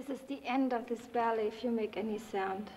This is the end of this ballet if you make any sound.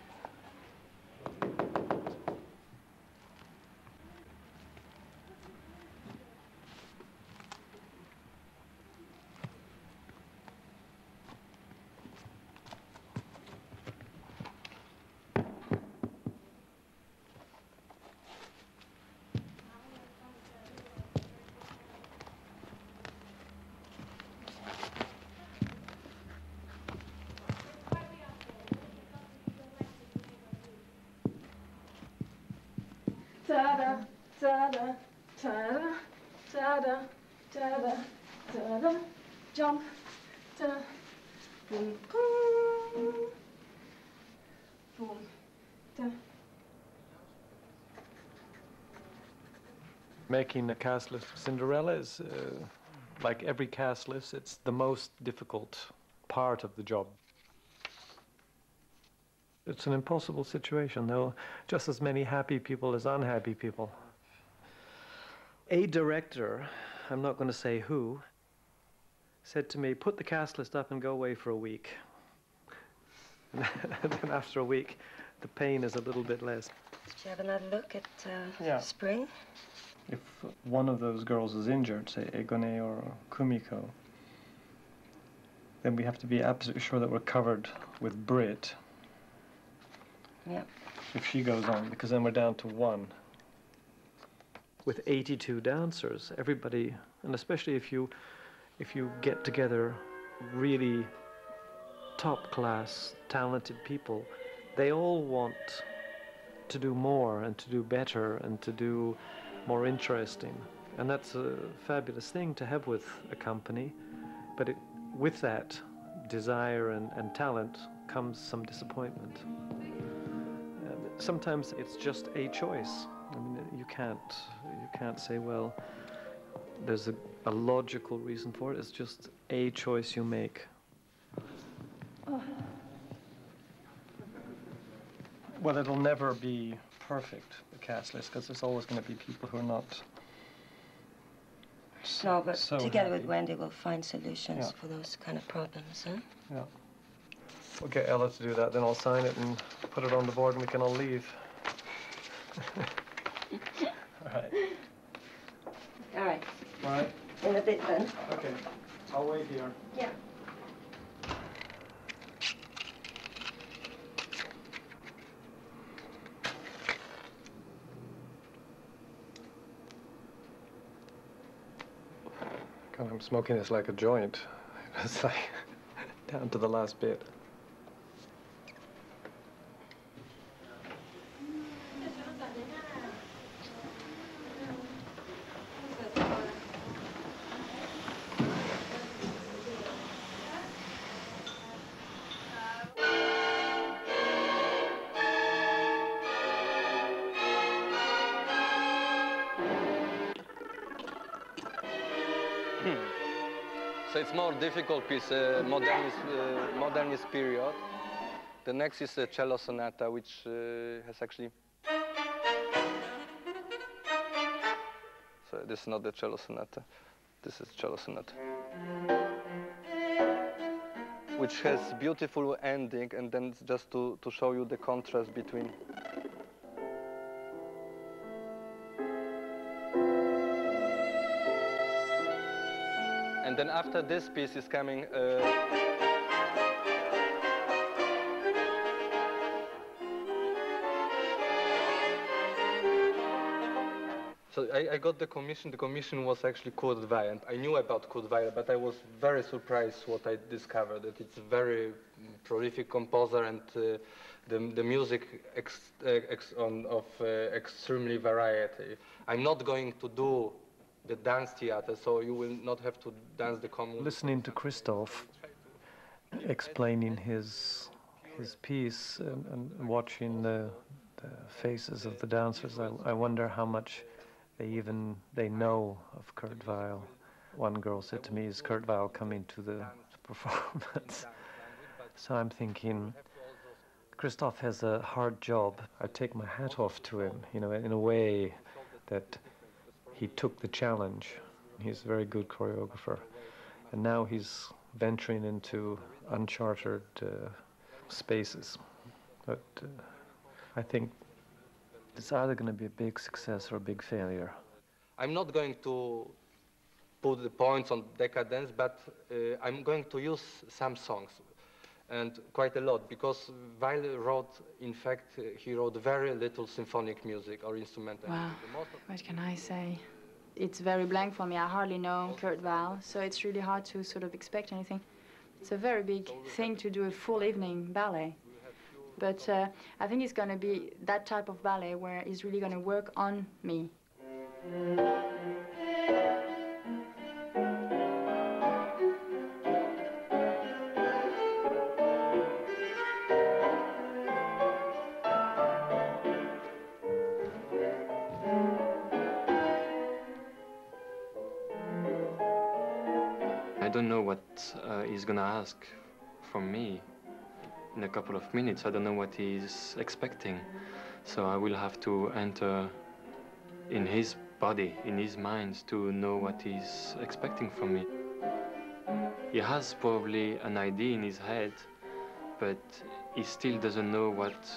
Ta-da, ta-da, ta-da, ta-da, ta-da, ta-da, jump, ta-da, boom, boom, boom, ta. Making a cast list for Cinderella is, like every cast list, it's the most difficult part of the job. It's an impossible situation. There are just as many happy people as unhappy people. A director, I'm not going to say who, said to me, put the cast list up and go away for a week. And then after a week, the pain is a little bit less. Did you have another look at Spring? If one of those girls is injured, say Egone or Kumiko, then we have to be absolutely sure that we're covered with Brit. Yeah. If she goes on, because then we're down to one. With 82 dancers, everybody, and especially if you get together really top-class, talented people, they all want to do more and to do better and to do more interesting. And that's a fabulous thing to have with a company. But with that desire and talent comes some disappointment. Sometimes it's just a choice. I mean, you can't say, well, there's a logical reason for it. It's just a choice you make. Oh. Well, it'll never be perfect, the cast list, because there's always going to be people who are not No, but so together happy. with Wendy, we'll find solutions for those kind of problems, huh? Yeah. We'll get Ella to do that, then I'll sign it and put it on the board and we can all leave. All right. All right. All right. In a bit, then. Okay. I'll wait here. Yeah. God, I'm smoking this like a joint. It's like down to the last bit. So it's more difficult piece, modernist period. The next is a cello sonata, which has actually... So this is not the cello sonata. This is cello sonata. Which has beautiful ending, and then just to show you the contrast between... And then after this piece is coming... So I got the commission. The commission was actually Kurt Weill, and I knew about Kurt Weill, but I was very surprised what I discovered, that it's a very prolific composer, and the music of extremely variety. I'm not going to do the dance theater, so you will not have to dance the common. Listening to Christoph explaining his piece and watching the faces of the dancers, I wonder how much they know of Kurt Weill. One girl said to me, "Is Kurt Weill coming to the performance?" So I'm thinking, Christoph has a hard job. I take my hat off to him, you know, in a way that he took the challenge. He's a very good choreographer. And now he's venturing into uncharted spaces. But I think it's either going to be a big success or a big failure. I'm not going to put the points on decadence, but I'm going to use some songs, and quite a lot, because Weill wrote, in fact, he wrote very little symphonic music or instrumental Wow, music. what can I say? It's very blank for me. I hardly know Kurt Weill, so it's really hard to sort of expect anything. It's a very big thing to do a full evening ballet. But I think it's going to be that type of ballet where it's really going to work on me. I don't know what he's gonna ask from me in a couple of minutes. I don't know what he's expecting. So I will have to enter in his body, in his mind, to know what he's expecting from me. He has probably an idea in his head, but he still doesn't know what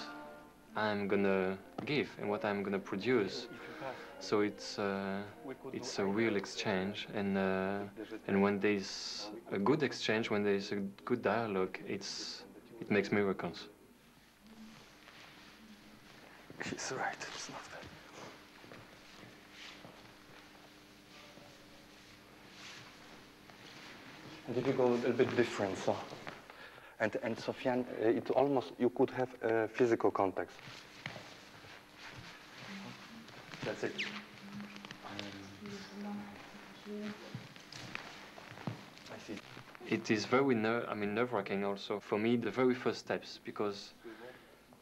I'm gonna give and what I'm gonna produce. So it's a real exchange, and when there's a good exchange, when there's a good dialogue, it makes miracles. She's right. It's not that. And if you go a little bit different, so, and Sofiane, it almost you could have physical contact. That's it. I see. It is very nerve-wracking also for me, the very first steps, because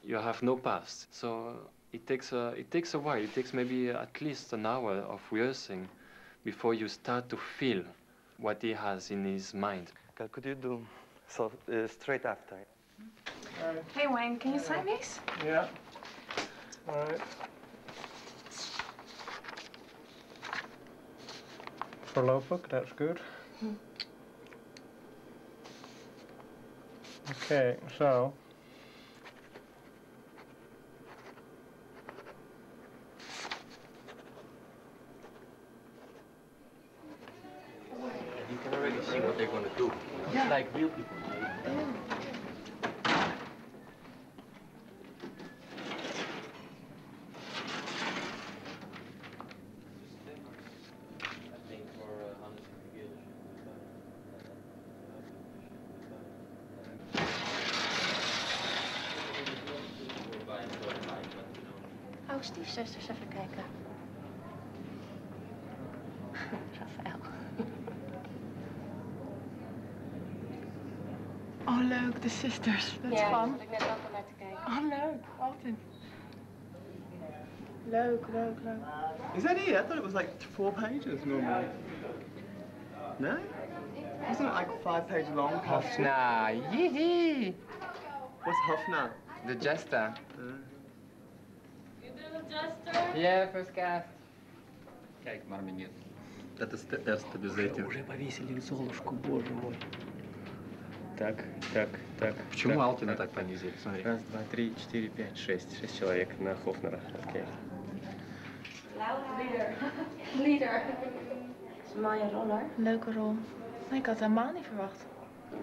you have no past. So it takes a while. It takes maybe at least an hour of rehearsing before you start to feel what he has in his mind. Could you do so straight after? Hey Wayne, can you sign these? Yeah. All right. Voorlopig, that's good. Okay, so You can already see what they're going to do. It's like real people. Oh, stiefzusters, even kijken. Rafael. Oh leuk, de sisters. Dat is Ja, daar fun. zat ik net ook al naar te kijken. Oh leuk, altijd. Leuk, leuk, leuk. Is that it? I thought it was like 4 pages normally. No? Wasn't it like 5 pages long? Hofna, yee. What's Hofna? The jester. You do the jester? Yeah, first cast. Kijk maar, meneer. Dat is de eerste bezeten. Уже повесили Золушку, боже мой. Так, так, так. Почему Алтина так понизили? Смотри. 1, 2, 3, 4, 5, 6. 6 человек на Хофнера. Окей. Leader. Dat is een mooie rol hoor. Leuke rol. Nee, ik had helemaal niet verwacht.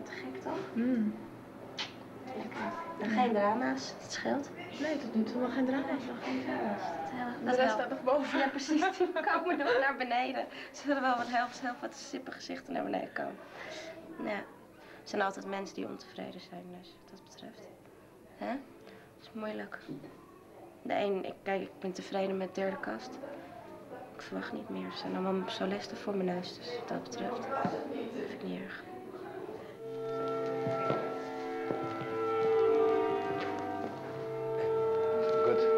Te gek toch? Mm. Lekker. En geen drama's, het scheelt. Nee, tot nu toe nog geen drama. Geen drama's. De rest staat nog boven. Ja, precies. Die komen door naar beneden. Ze willen wel wat heel wat sippe gezichten naar beneden komen. Ja. Er zijn altijd mensen die ontevreden zijn, dus wat dat betreft. Hè? Dat is moeilijk. De een, ik ben tevreden met de derde kast. Ik verwacht niet meer. Er zijn allemaal solisten voor mijn neus, dus wat dat betreft vind ik niet erg. Good.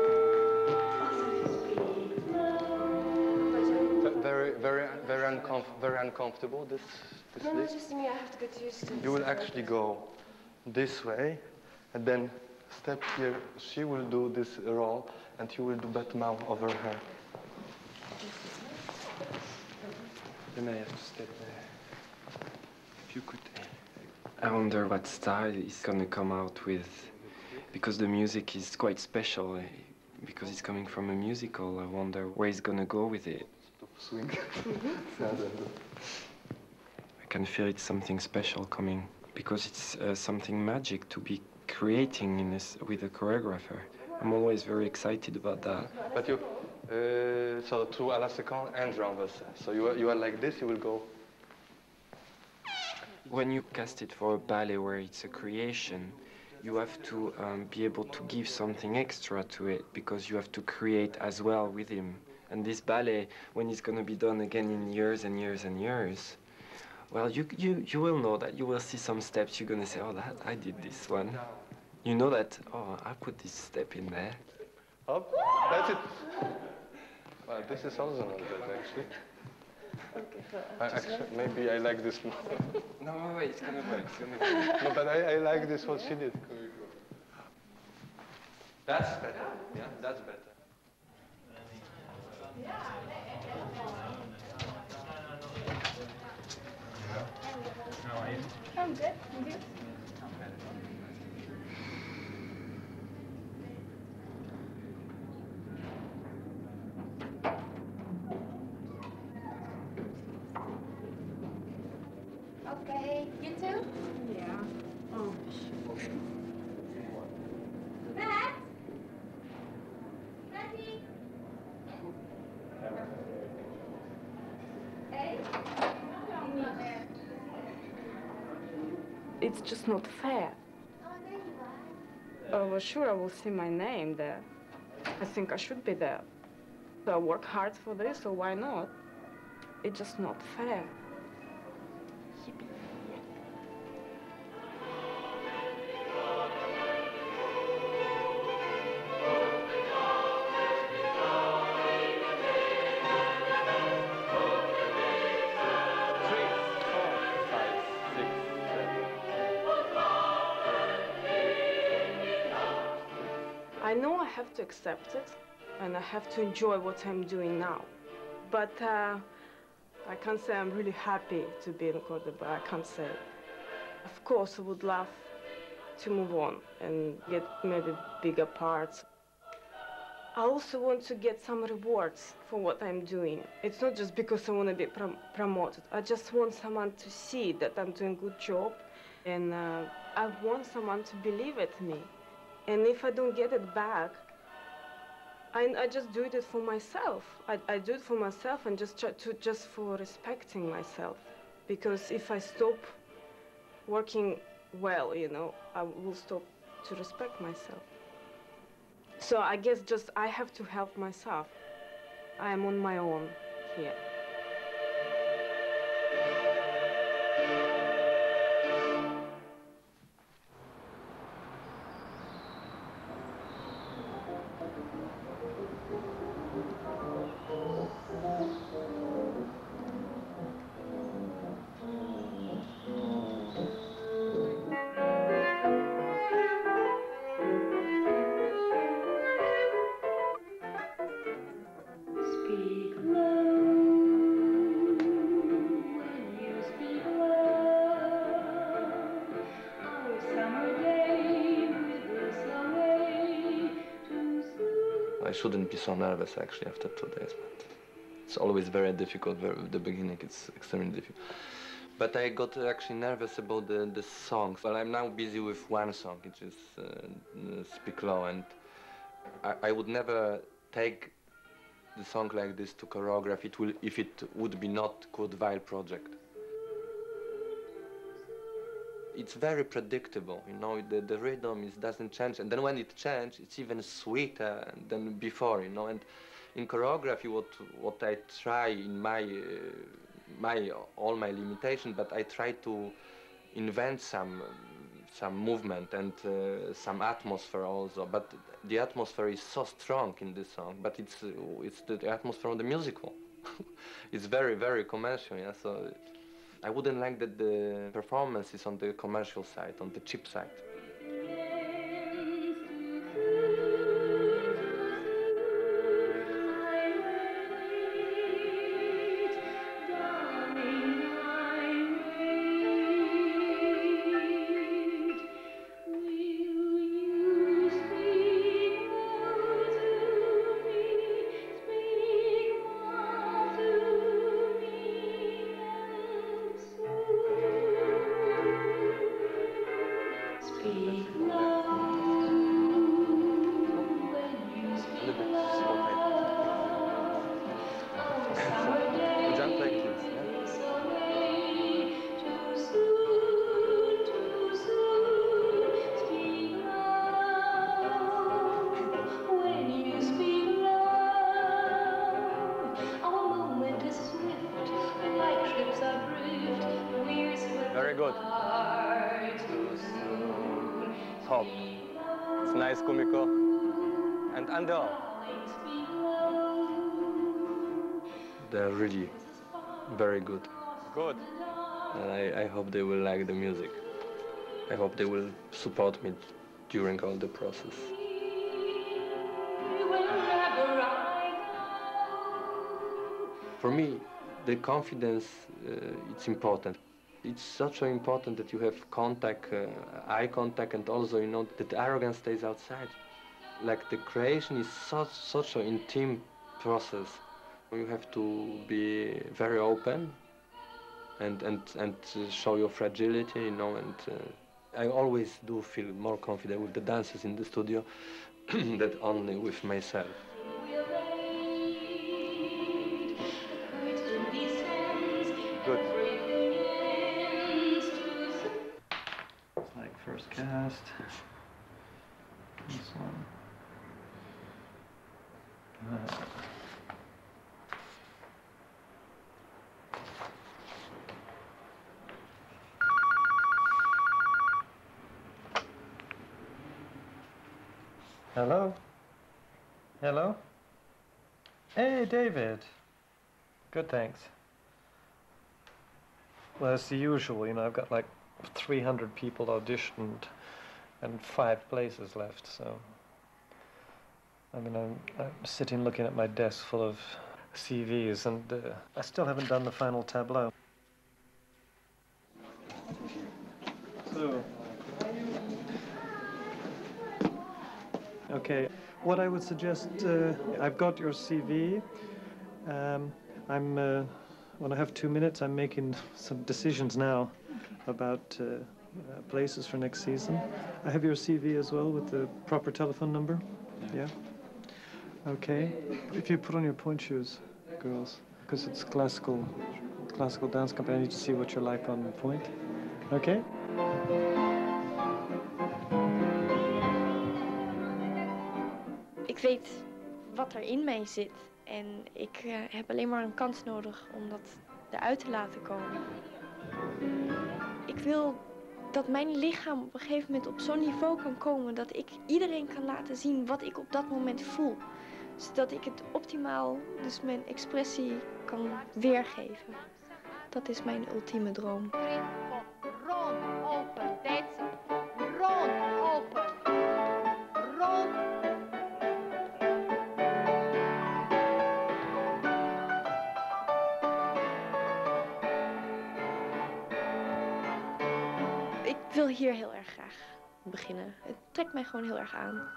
Very uncomfortable. This list. Just me, I have to get used to it. You will actually go this way, and then step here. She will do this roll, and you will do battement over her. Then I have to step there. If you could. I wonder what style he's gonna come out with, because the music is quite special. Because it's coming from a musical, I wonder where he's gonna go with it. Swing. I can feel it's something special coming, because it's something magic to be creating in this with a choreographer. I'm always very excited about that. But you, so through à la séquence and renversé. So you are like this, you will go. When you cast it for a ballet where it's a creation, you have to be able to give something extra to it, because you have to create as well with him. And this ballet, when it's going to be done again in years and years and years, well, you will know that. You will see some steps. You're going to say, oh, that I did this one. You know that, oh, I put this step in there. Up, that's it. Well, this is also not bad, actually. Actually, maybe I like this more. No, wait, it's going to work. It's going to work. No, but I like this what she did. That's better. Yeah, that's better. I'm good. And you? Okay. You too? Yeah. Oh, Matt? Matty? Hey? It's just not fair. Well, sure, I will see my name there. I think I should be there. So I work hard for this, so why not? It's just not fair. I know I have to accept it, and I have to enjoy what I'm doing now. But I can't say I'm really happy to be in Cordoba. I can't say. Of course, I would love to move on and get maybe bigger parts. I also want to get some rewards for what I'm doing. It's not just because I want to be promoted. I just want someone to see that I'm doing a good job, and I want someone to believe in me. And if I don't get it back, I just do it for myself. I do it for myself and just for respecting myself. Because if I stop working well, you know, I will stop to respect myself. So I guess just I have to help myself. I am on my own here. I shouldn't be so nervous actually after 2 days, but it's always very difficult. The beginning it's extremely difficult. But I got actually nervous about the songs. Well, I'm now busy with one song, which is Speak Low, and I would never take the song like this to choreograph if it would be not Kurt Weill project. It's very predictable, you know, the rhythm doesn't change, and then when it changes, it's even sweeter than before, you know, and in choreography, what I try in all my limitation, but I try to invent some movement and some atmosphere also, but the atmosphere is so strong in this song, but it's the atmosphere of the musical. It's very, very commercial, yeah, so I wouldn't like that the performance is on the commercial side, on the cheap side. Top. It's nice, Kumiko. And Andel. They're really very good. Good. And I hope they will like the music. I hope they will support me during all the process. For me, the confidence, it's important. It's such important that you have contact, eye contact, and also, you know, that the arrogance stays outside. Like the creation is such an intimate process. You have to be very open and show your fragility, you know, and I always do feel more confident with the dancers in the studio than only with myself. Good. It's like first cast. This one. Hello? Hello? Hey, David. Good, thanks. Well, it's the usual, you know, I've got like 300 people auditioned and 5 places left, so... I mean, I'm sitting looking at my desk full of CVs, and I still haven't done the final tableau. So... Okay, what I would suggest, I've got your CV. When I have 2 minutes, I'm making some decisions now about places for next season. I have your CV as well with the proper telephone number. Yeah? Okay. If you put on your point shoes, girls, because it's classical dance company, I need to see what you're like on point. Okay? Ik weet wat er in mij zit en ik heb alleen maar een kans nodig om dat eruit te laten komen. Ik wil dat mijn lichaam op een gegeven moment op zo'n niveau kan komen dat ik iedereen kan laten zien wat ik op dat moment voel. Zodat ik het optimaal, dus mijn expressie, kan weergeven. Dat is mijn ultieme droom. Round open, that's it. Round open. Round. Ik wil hier heel erg graag beginnen. Het trekt mij gewoon heel erg aan.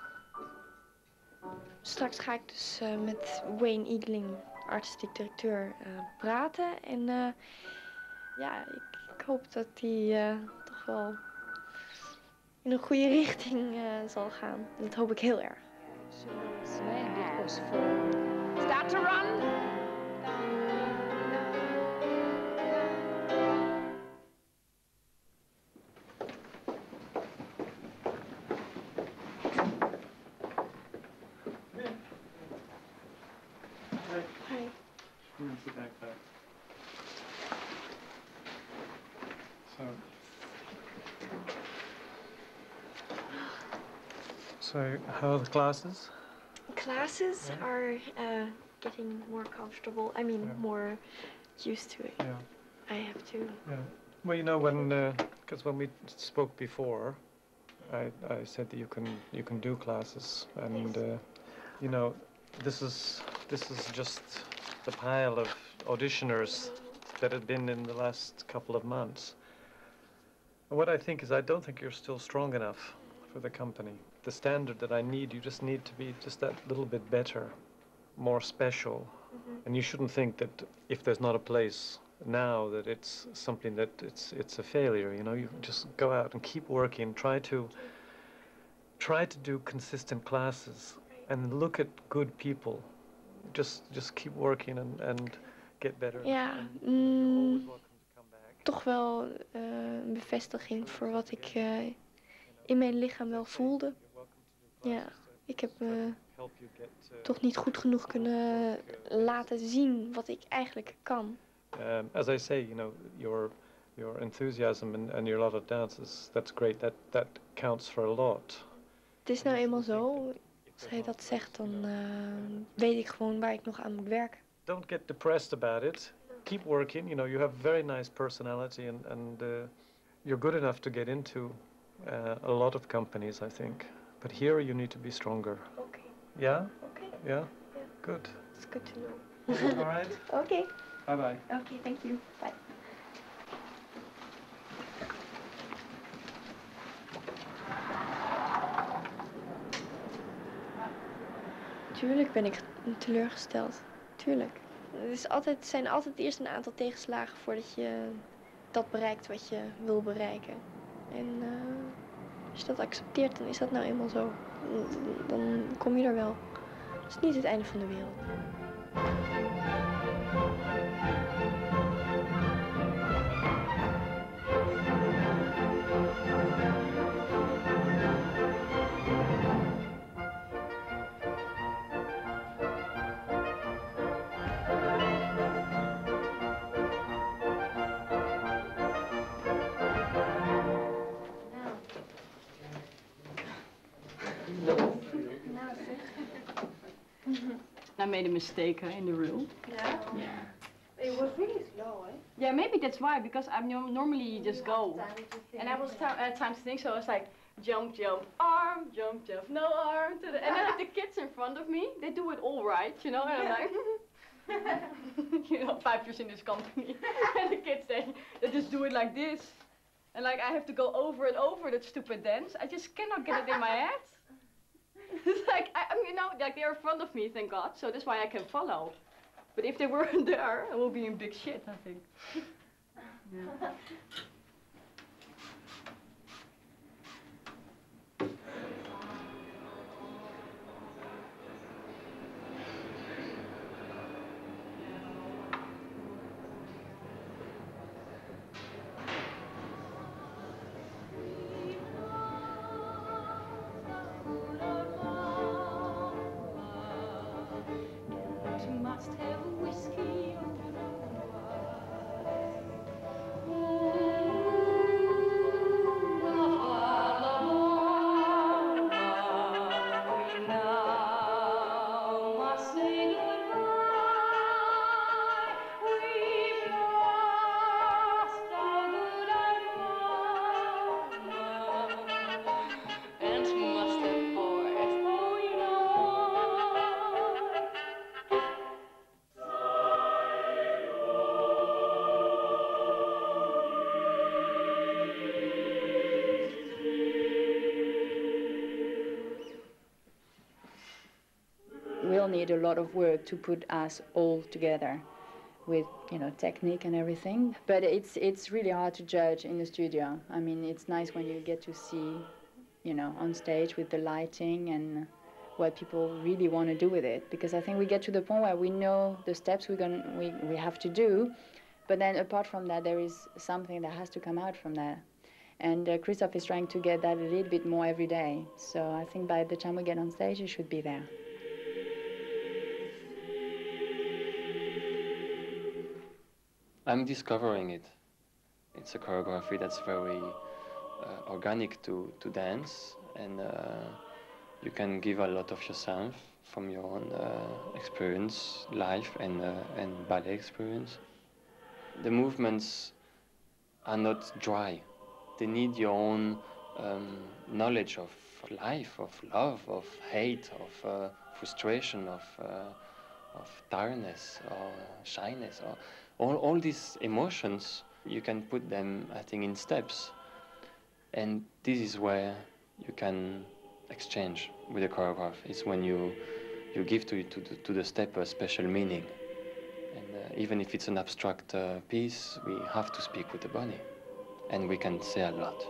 Straks ga ik dus met Wayne Eagling, artistiek directeur, praten. En ja, ik hoop dat hij toch wel in een goede richting zal gaan. Dat hoop ik heel erg. Start to run. Hi. Sit back there. So how are the classes? Classes are getting more comfortable. I mean, more used to it. Yeah. I have to. Yeah. Well, you know, because when we spoke before, I said that you can do classes, and you know, this is just the pile of auditioners that had been in the last couple of months. And what I think is, I don't think you're still strong enough for the company. The standard that I need, you just need to be just that little bit better, more special. Mm-hmm. And you shouldn't think that if there's not a place now that it's something that it's a failure, you know. You just go out and keep working, try to do consistent classes and look at good people. Just keep working and get better. Ja, toch wel een bevestiging voor wat ik in mijn lichaam wel voelde. Ja, ik heb me toch niet goed genoeg kunnen laten zien wat ik eigenlijk kan. As I say, you know, your enthusiasm and your love of dance, that's great. That counts for a lot. Het is nou eenmaal zo. Als hij dat zegt, dan weet ik gewoon waar ik nog aan moet werken. Don't get depressed about it. Keep working. You know, you have a very nice personality, and you're good enough to get into a lot of companies, I think. But here you need to be stronger. Okay. Yeah? Okay. Yeah? Good. It's good to know. All right. Okay. Bye-bye. Okay, thank you. Bye. Tuurlijk ben ik teleurgesteld. Tuurlijk. Het zijn altijd eerst een aantal tegenslagen voordat je dat bereikt wat je wil bereiken. En als je dat accepteert, dan is dat nou eenmaal zo. Dan kom je er wel. Het is niet het einde van de wereld. I made a mistake in the rule. Yeah? Yeah. It was really slow, eh? Yeah, maybe that's why, because I'm normally just go. And I was time to think, so I was like, jump, jump, arm, jump, jump, no arm. And then like the kids in front of me, they do it all right, you know, and I'm like, you know, 5 years in this company. And the kids, they just do it like this. And like I have to go over and over that stupid dance. I just cannot get it in my head. It's like, I mean, you know, like they're in front of me, thank God, so that's why I can follow. But if they weren't there, I would be in big shit, I think. Yeah. Must have whiskey on We'll need a lot of work to put us all together with, you know, technique and everything. But it's really hard to judge in the studio. I mean, it's nice when you get to see, you know, on stage with the lighting and what people really want to do with it. Because I think we get to the point where we know the steps we have to do, but then apart from that, there is something that has to come out from that. And Christophe is trying to get that a little bit more every day. So I think by the time we get on stage, it should be there. I'm discovering it. It's a choreography that's very organic to dance, and you can give a lot of yourself from your own experience, life and ballet experience. The movements are not dry. They need your own knowledge of life, of love, of hate, of frustration, of tiredness or shyness, or all these emotions. You can put them, I think, in steps, and this is where you can exchange with the choreograph. It's when you give to the step a special meaning, and even if it's an abstract piece, we have to speak with the body, and we can say a lot.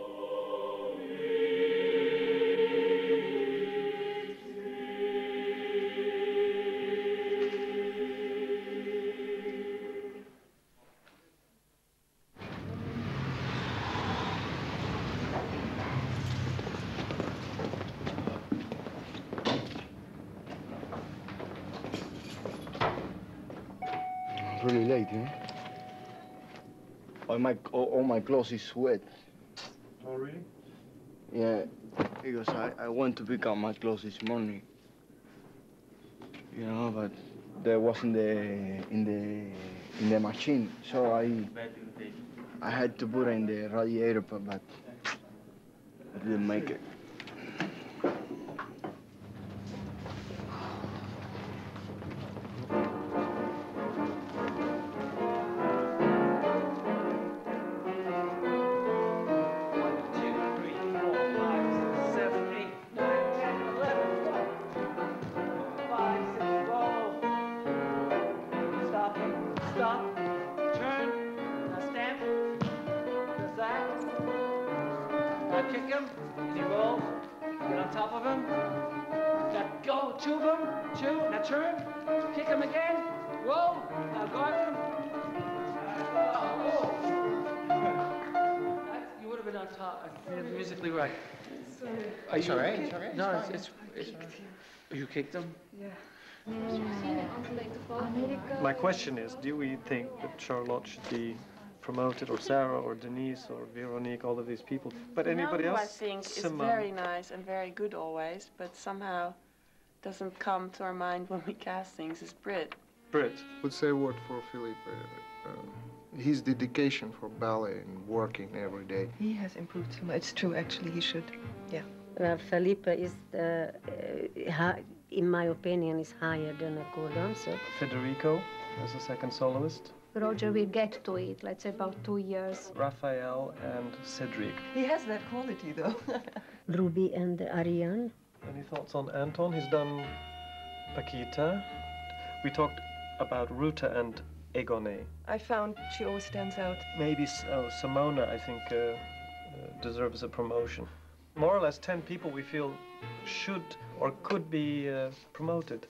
Really late, huh? All my clothes is wet. Oh, really? Yeah, because I went to pick up my clothes this morning. You know, but there was in the machine, so I had to put it in the radiator, but I didn't make it. Kick him, and he rolls. Get on top of him. Now go, tube him, two. Now turn, kick him again. Roll. Now guard him. You would have been on top. You're musically right. Sorry. It's all right. It's all right. No, it's you kicked him. Yeah. My question is, do we think that Charlotte should be promoted, or Sarah, or Denise, or Veronique, all of these people? But anybody Ronaldo, else? I think, is Simone. very nice and very good always, but somehow doesn't come to our mind when we cast things, is Brit. Brit. Would say a word for Philippe. His dedication for ballet and working every day. He has improved so much. It's true, actually, he should. Yeah. Well, Felipe is, in my opinion, is higher than a co-dancer. Federico as a second soloist. Roger will get to it, let's say about 2 years. Raphael and Cedric. He has that quality, though. Ruby and Ariane. Any thoughts on Anton? He's done Paquita. We talked about Ruta and Egone. I found she always stands out. Maybe Simona, I think, deserves a promotion. More or less 10 people we feel should or could be promoted.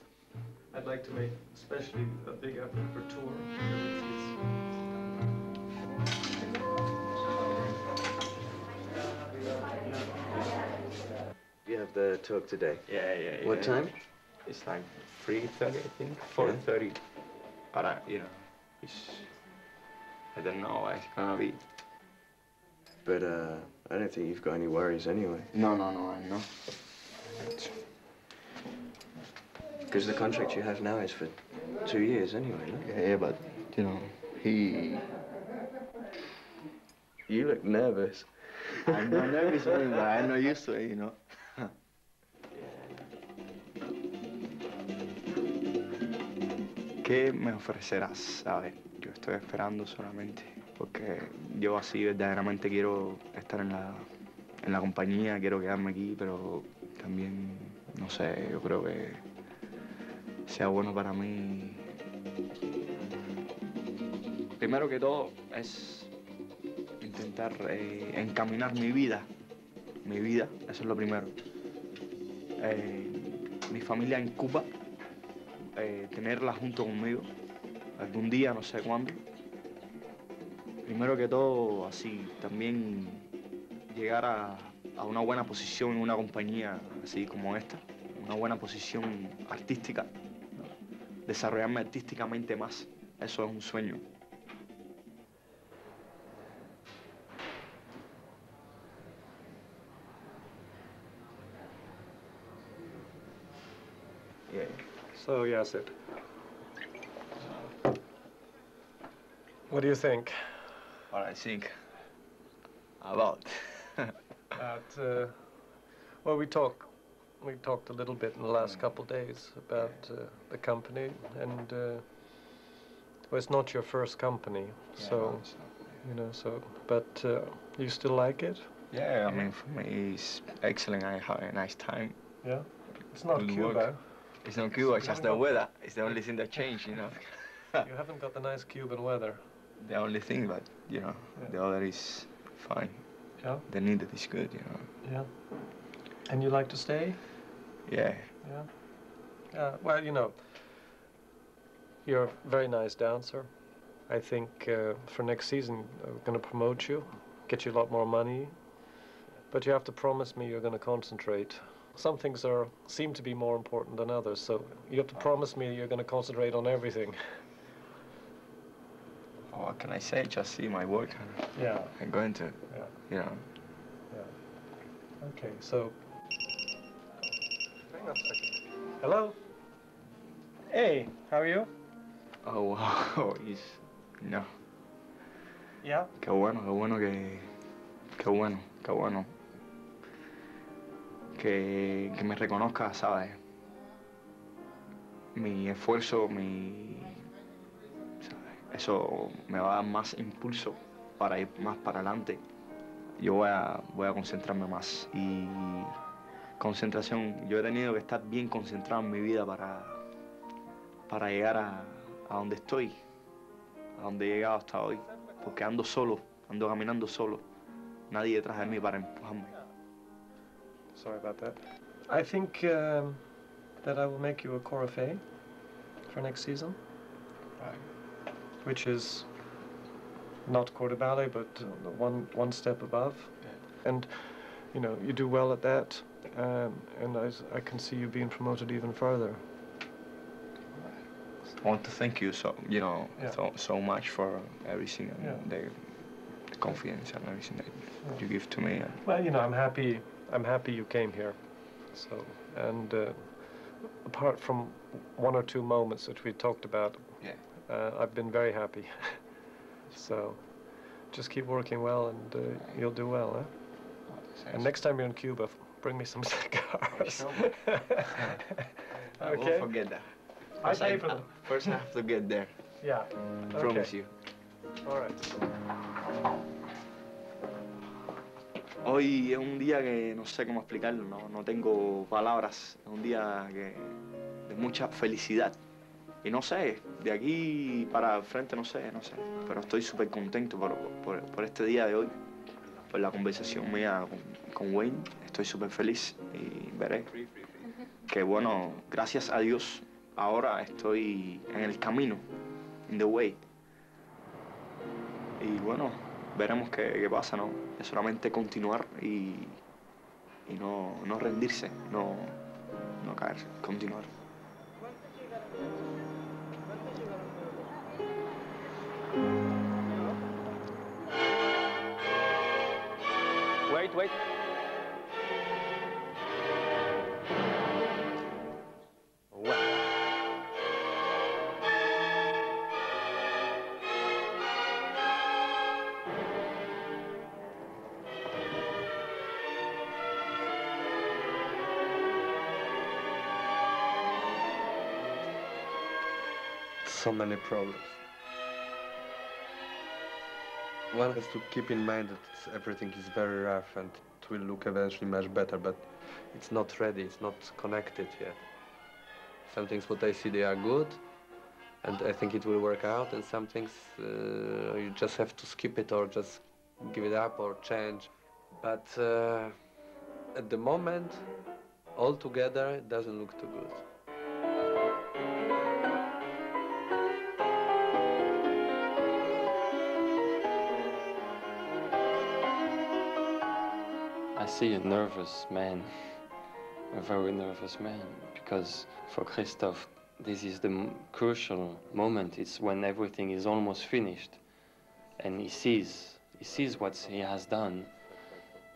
I'd like to make especially a big effort for tour. You have the talk today? Yeah. What time? It's like 3:30, I think. 4:30. But I don't know. It's gonna be. But I don't think you've got any worries anyway. No, I know. Because the contract you have now is for 2 years anyway, no? Yeah, but, you know, You look nervous. I'm not nervous, but I'm not used to it, you know. ¿Qué me ofrecerás? A ver, yo estoy esperando solamente, porque yo así verdaderamente quiero estar en la compañía, quiero quedarme aquí, pero también, no sé, yo creo que sea bueno para mí. Primero que todo es intentar encaminar mi vida, eso es lo primero. Mi familia en Cuba, tenerla junto conmigo, algún día, no sé cuándo. Primero que todo, así, también llegar a una buena posición en una compañía así como esta, una buena posición artística, ¿no? Desarrollarme artísticamente más, eso es un sueño. Yeah. So, Yasir, what do you think? What I think about? Well, we talked a little bit in the last couple of days about the company, and well, it's not your first company, so you know. So, but you still like it? Yeah, I mean, for me, it's excellent. I have a nice time. Yeah, it's not Good Cuba. work. It's not Cuba, it's just the weather. It's the only thing that changed, you know. You haven't got the nice Cuban weather. The only thing, but, you know, the other is fine. Yeah? The needed is good, you know. Yeah. And you like to stay? Yeah. Yeah. Well, you know, you're a very nice dancer. I think for next season, we're going to promote you, get you a lot more money. But you have to promise me you're going to concentrate. Some things seem to be more important than others, so you have to promise me you're going to concentrate on everything. what can I say? Just see my work. Yeah. I'm going to, you know. Yeah. Okay, so. Hang on a second. Hello? Hey, how are you? Oh, wow, he's, no. Yeah? Qué bueno que me reconozca, ¿sabes? Mi esfuerzo, ¿sabes? Eso me va a dar más impulso para ir más para adelante. Yo voy a concentrarme más. Y concentración, yo he tenido que estar bien concentrado en mi vida para llegar a donde estoy, a donde he llegado hasta hoy. Porque ando solo, ando caminando solo. Nadie detrás de mí para empujarme. Sorry about that. I think that I will make you a corifee for next season. Right. Which is not corps de ballet, but one step above. Yeah. And, you know, you do well at that, and I can see you being promoted even further. I want to thank you so much for everything and the confidence and everything that you give to me. Well, you know, I'm happy you came here. So, and apart from one or two moments that we talked about, I've been very happy. So, just keep working well, and you'll do well, huh? And next time you're in Cuba, bring me some cigars. I won't forget that. I pay for them. First I have to get there. Yeah. Promise you. All right. Hoy es un día que no sé cómo explicarlo, no tengo palabras. Es un día de mucha felicidad. Y no sé, de aquí para el frente no sé. Pero estoy súper contento por este día de hoy. Por la conversación mía con Wayne. Estoy súper feliz y veré que, bueno, gracias a Dios, ahora estoy en el camino, in the way. Y bueno, veremos qué pasa, ¿no? Es solamente continuar y no rendirse, no caerse, continuar. Wait. So many problems. One has to keep in mind that everything is very rough and it will look eventually much better, but it's not ready, it's not connected yet. Some things what I see, they are good, and I think it will work out, and some things you just have to skip it or just give it up or change. But at the moment, all together, it doesn't look too good. I see a nervous man, a very nervous man, because for Christophe, this is the crucial moment. It's when everything is almost finished, and he sees what he has done,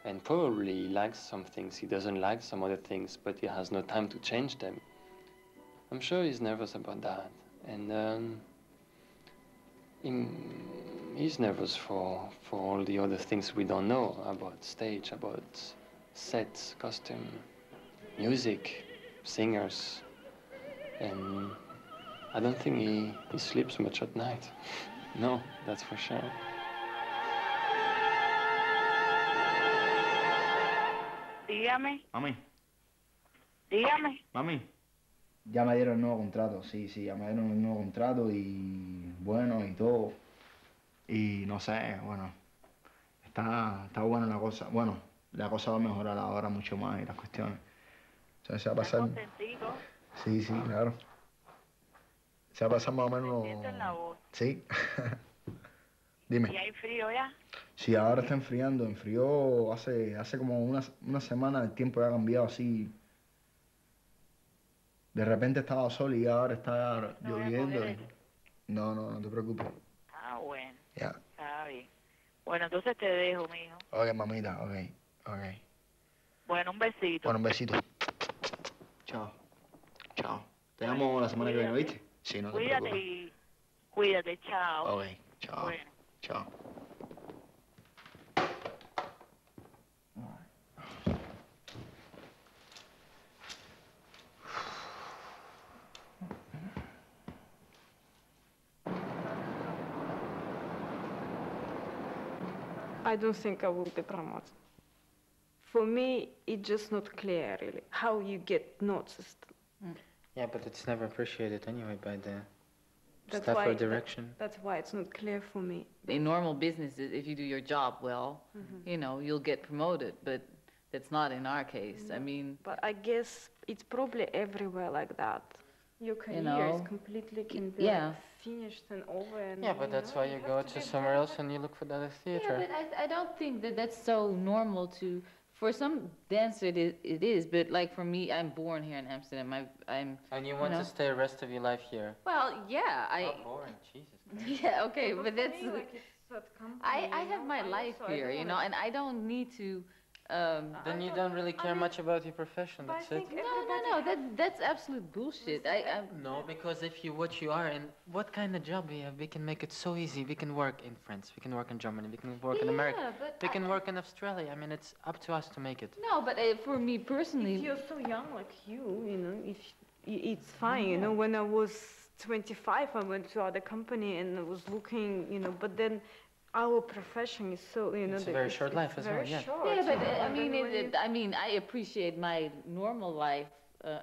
and probably he likes some things, he doesn't like some other things, but he has no time to change them. I'm sure he's nervous about that, and he's nervous for all the other things we don't know about stage, about sets, costume, music, singers, and I don't think he sleeps much at night. No, that's for sure. Dígame. Mami. Dígame. Mami. Ya me dieron el nuevo contrato, sí, ya me dieron el nuevo contrato y bueno y todo. Y no sé, bueno, está buena la cosa. Bueno, la cosa va a mejorar ahora mucho más y las cuestiones. O sea, se va a pasar... Sí, claro. Se va a pasar más o menos... ¿Sientes la voz? Sí. Dime. ¿Y hay frío ya? Sí, ahora está enfriando. Enfrió hace como una semana, el tiempo ya ha cambiado así. De repente estaba sol y ahora está lloviendo. No te preocupes. Ah, Ah, bueno. Ya. Está bien. Bueno, entonces te dejo, mijo. Ok, mamita, ok, ok. Bueno, un besito. Bueno, un besito. Chao. Chao. Te llamo la semana que viene, ¿viste? Sí, no te Cuídate preocupes. y cuídate, chao. Ok, chao. Bueno. Chao. I don't think I will be promoted. For me, it's just not clear, really, how you get noticed. Yeah, but it's never appreciated anyway by the That's staff why, or direction. that's why it's not clear for me. In normal businesses, if you do your job well, you know, you'll get promoted, but that's not in our case. I mean, But I guess it's probably everywhere like that. Your career is know, completely can be yeah. like finished and over. And Yeah, but that's why you go to somewhere else and you look for the other theater. yeah, but I don't think that that's so normal to. For some dancers, it is, but like for me, I'm born here in Amsterdam. I'm. And you want know. to stay the rest of your life here. Well, yeah, How boring, Jesus. Yeah, okay, but that's. For me, like, it's that company, I you have know, my I life also- I here, don't you know, wanna- and I don't need to. Then you don't really care much about your profession, that's it. No, that's absolute bullshit. No, because if you what you are and what kind of job we have, we can make it so easy. We can work in France, we can work in Germany, we can work in America, but we can work in Australia. I mean, it's up to us to make it. No, but for me personally. If you're so young like you know, if it's fine, you know. When I was 25, I went to other company and I was looking, you know, but then our profession is so, you know. It's a very short life as well, very yeah. short, Yeah, but you know, I and mean, then when you- I mean, I appreciate my normal life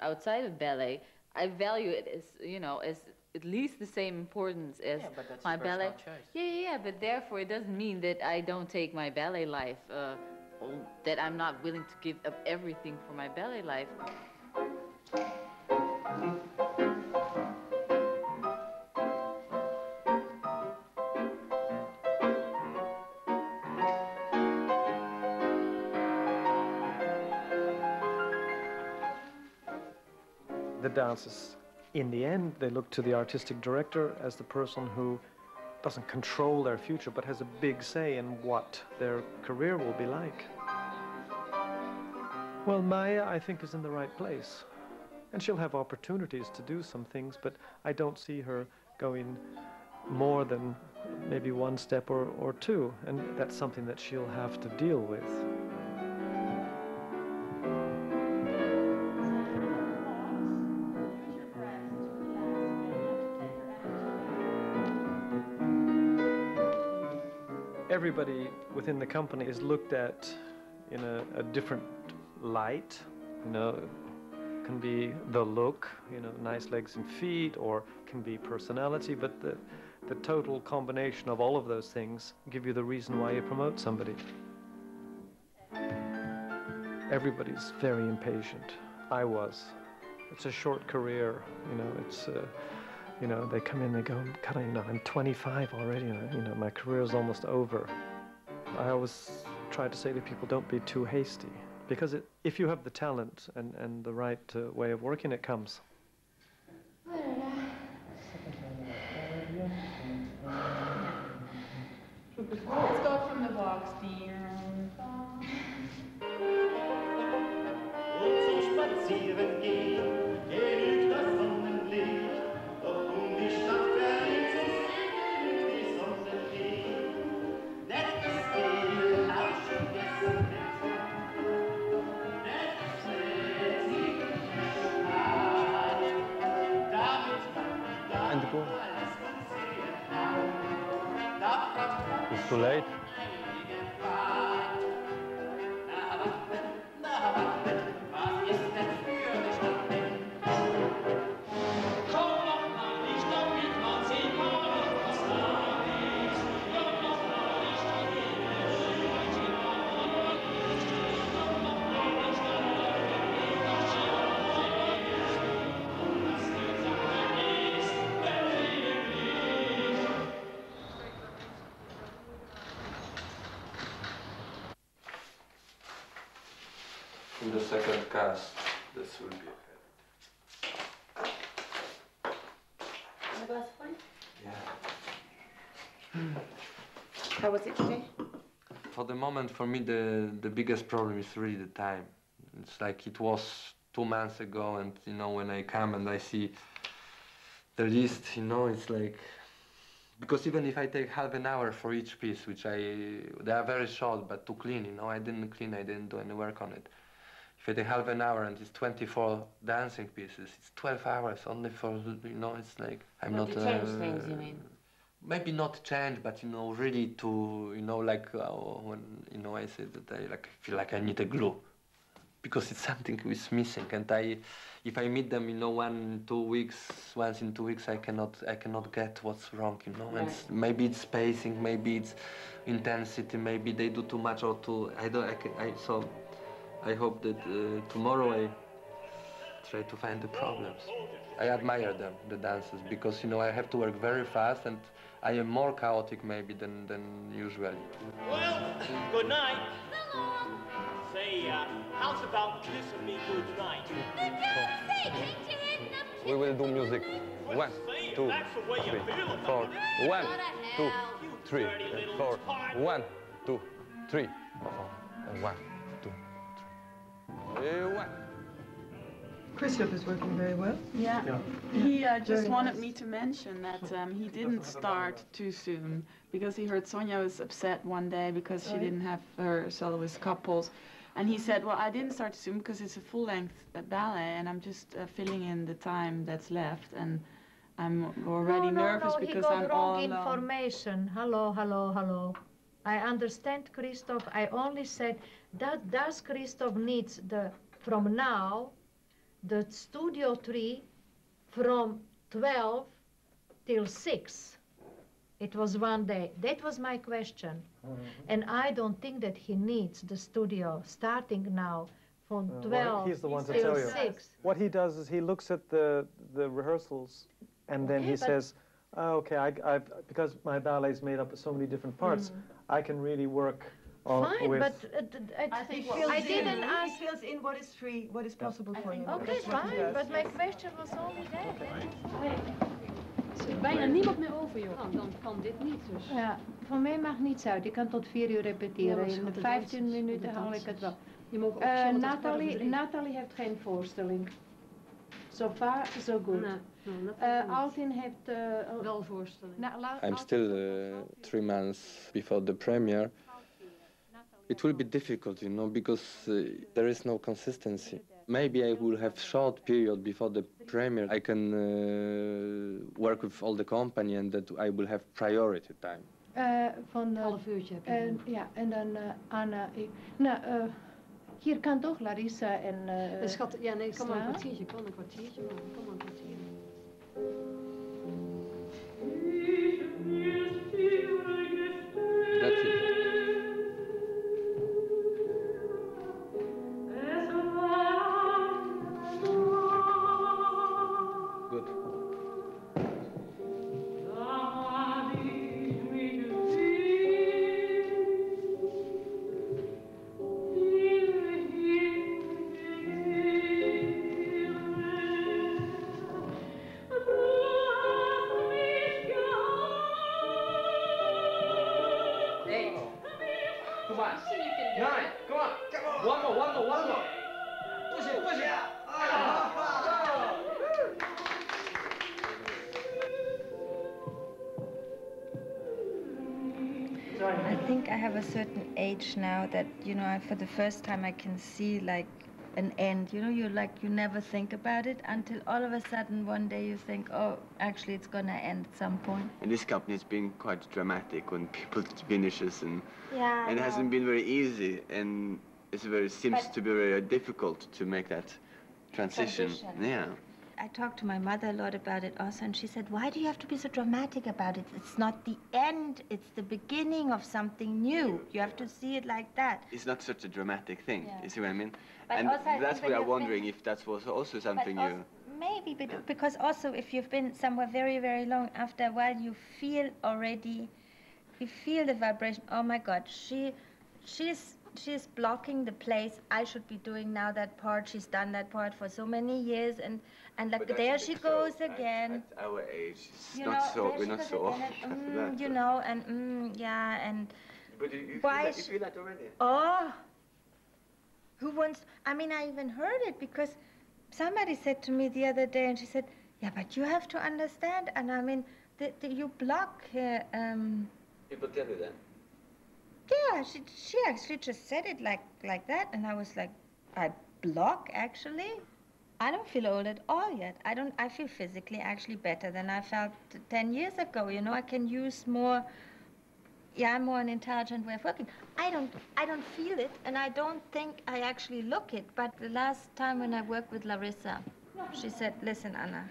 outside of ballet. I value it as, you know, as at least the same importance as Yeah, but that's my your personal ballet. choice. Yeah, but therefore it doesn't mean that I don't take my ballet life, that I'm not willing to give up everything for my ballet life. The dancers, in the end, they look to the artistic director as the person who doesn't control their future, but has a big say in what their career will be like. Well, Maya, I think, is in the right place. And she'll have opportunities to do some things, but I don't see her going more than maybe one step or two. And that's something that she'll have to deal with. Everybody within the company is looked at in a different light. You know, it can be the look, you know, nice legs and feet, or can be personality, but the total combination of all of those things give you the reason why you promote somebody. Everybody's very impatient. I was. It's a short career, you know, it's you know, they come in, they go, God, you know, I'm 25 already, and, you know, my career is almost over. I always try to say to people, don't be too hasty, because if you have the talent and the right way of working, it comes. Let's go from the box, dear. Und zum Spazierengehen genügt das Sonnenlicht, doch die Stadt Berlin zu sehen, die Sonne liegt. Nettes Spiel, lauschen Gäste, nettes Lätzchen, damit man And the ball. alles gut sehen kann. Da braucht man It's too late. In the second cast, this will be ahead. A glass of wine? Yeah. How was it today? For the moment, for me, the biggest problem is really the time. It's like it was 2 months ago, and you know, when I come and I see the list, you know, it's like, because even if I take half an hour for each piece, which they are very short, but to clean, you know, I didn't clean, I didn't do any work on it. If I take half an hour and it's 24 dancing pieces, it's 12 hours only for, you know, it's like, I'm not... To change things, you mean? Maybe not change, but, you know, really to, you know, like when, you know, I say that I like feel like I need a glue. Because it's something is missing, and if I meet them, you know, 1, 2 weeks, once in 2 weeks, I cannot get what's wrong, you know. Right. And maybe it's spacing, maybe it's intensity, maybe they do too much or too. So I hope that tomorrow I try to find the problems. I admire them, the dancers, because you know I have to work very fast, and I am more chaotic maybe than usually. Well, good night. Say, how's about kissing me good night? We will do music. 1, 2, 3, 4. 1, 2, 3, 4. 1, 2, 3, 4. 1, 2, 3. 1. Christoph is working very well. Yeah. Yeah. He just Very wanted nice. me to mention that he didn't start too soon because he heard Sonia was upset one day because she didn't have her soloist couples. And he said, well, I didn't start soon because it's a full-length ballet and I'm just filling in the time that's left. And I'm already nervous because I'm all he got wrong alone. information. Hello, hello, hello. I understand, Christoph. I only said that does Christoph needs from now, the Studio 3 from 12 till 6. It was one day. That was my question. And I don't think that he needs the studio starting now from 12 Well, he's the one to till tell you. 6. What he does is he looks at the rehearsals, and then he Okay, but- says, oh, okay, because my ballet is made up of so many different parts, I can really work Fine, with... but I think I didn't ask. He fills in what is free, what is possible for him. Okay, That's what he fine, does. but my question was only that. Er zit bijna niemand meer over, joh. Nou, dan kan dit niet, dus. Ja, voor mij mag niets uit. Ik kan tot 4 uur repeteren. Ja, In maar de schat, de 15 dansers, minuten de haal ik het dansers. wel. Je mag opzien, want het is 3:15. Nathalie heeft geen voorstelling. So far, so good. Altin heeft... wel voorstelling. I'm still 3 months before the premiere. It will be difficult, you know, because there is no consistency. Maybe I will have short period before the premiere. I can work with all the company and that I will have priority time. Van half uurtje heb je. Ja, en dan Anna. Hier kan toch Larissa en... Schat, ja nee, kan maar een Sla. kwartiertje, kan een kwartiertje, maar kan maar een kwartier. That's it. Good. Hey, come on. 9, come on. One more. Push it. I think I have a certain age now that, you know, for the first time I can see like an end. You know, you never think about it until all of a sudden one day you think, oh, actually it's gonna end at some point. In this company, it's been quite dramatic when people finishes, and Yeah, I it know. hasn't been very easy, and seems to be very difficult to make that transition. Yeah. I talked to my mother a lot about it also, and she said, why do you have to be so dramatic about it? It's not the end, it's the beginning of something new. You have to see it like that. It's not such a dramatic thing. Yeah. You see what I mean? But And also I that's think why when I'm you've wondering if that was also something But you. Maybe, because also if you've been somewhere very, very long, after a while you feel the vibration. Oh my God, she's she's blocking the place. I should be doing now that part. She's done that part for so many years, and like But there that's a she bit goes so. again. At our age, it's You not know, so. there We're she not goes so old again, after and, that. you know, and yeah, and But you why you feel that already? oh, who wants? I mean, I even heard it because somebody said to me the other day, and she said, "Yeah, but you have to understand." And I mean, you block. People tell you that. Yeah, she actually just said it like that, and I was like, I block actually. I don't feel old at all yet. I feel physically actually better than I felt 10 years ago. You know, I can use more. Yeah, I'm more an intelligent way of working. I don't feel it, and I don't think I actually look it. But the last time when I worked with Larissa, she said, "Listen, Anna,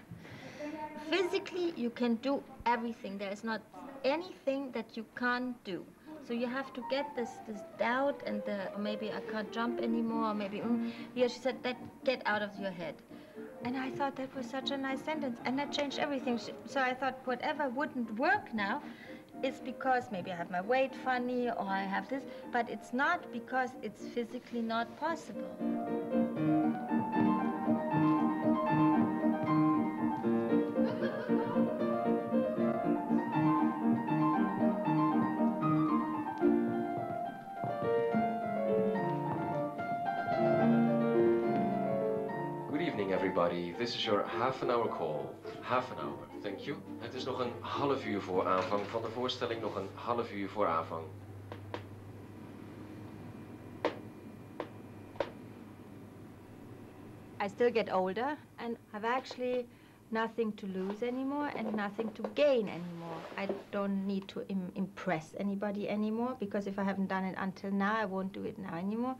physically you can do everything. There is not anything that you can't do. So you have to get this doubt and maybe I can't jump anymore, or maybe yeah." She said, "That get out of your head." And I thought that was such a nice sentence, and that changed everything. So I thought whatever wouldn't work now is because maybe I have my weight funny or I have this, but it's not because it's physically not possible. Good evening, everybody. This is your half-an-hour call. Half an hour, thank you. Het is nog een half uur voor aanvang van de voorstelling, nog een half uur voor aanvang. I still get older and have actually nothing to lose anymore and nothing to gain anymore. I don't need to impress anybody anymore, because if I haven't done it until now, I won't do it now anymore.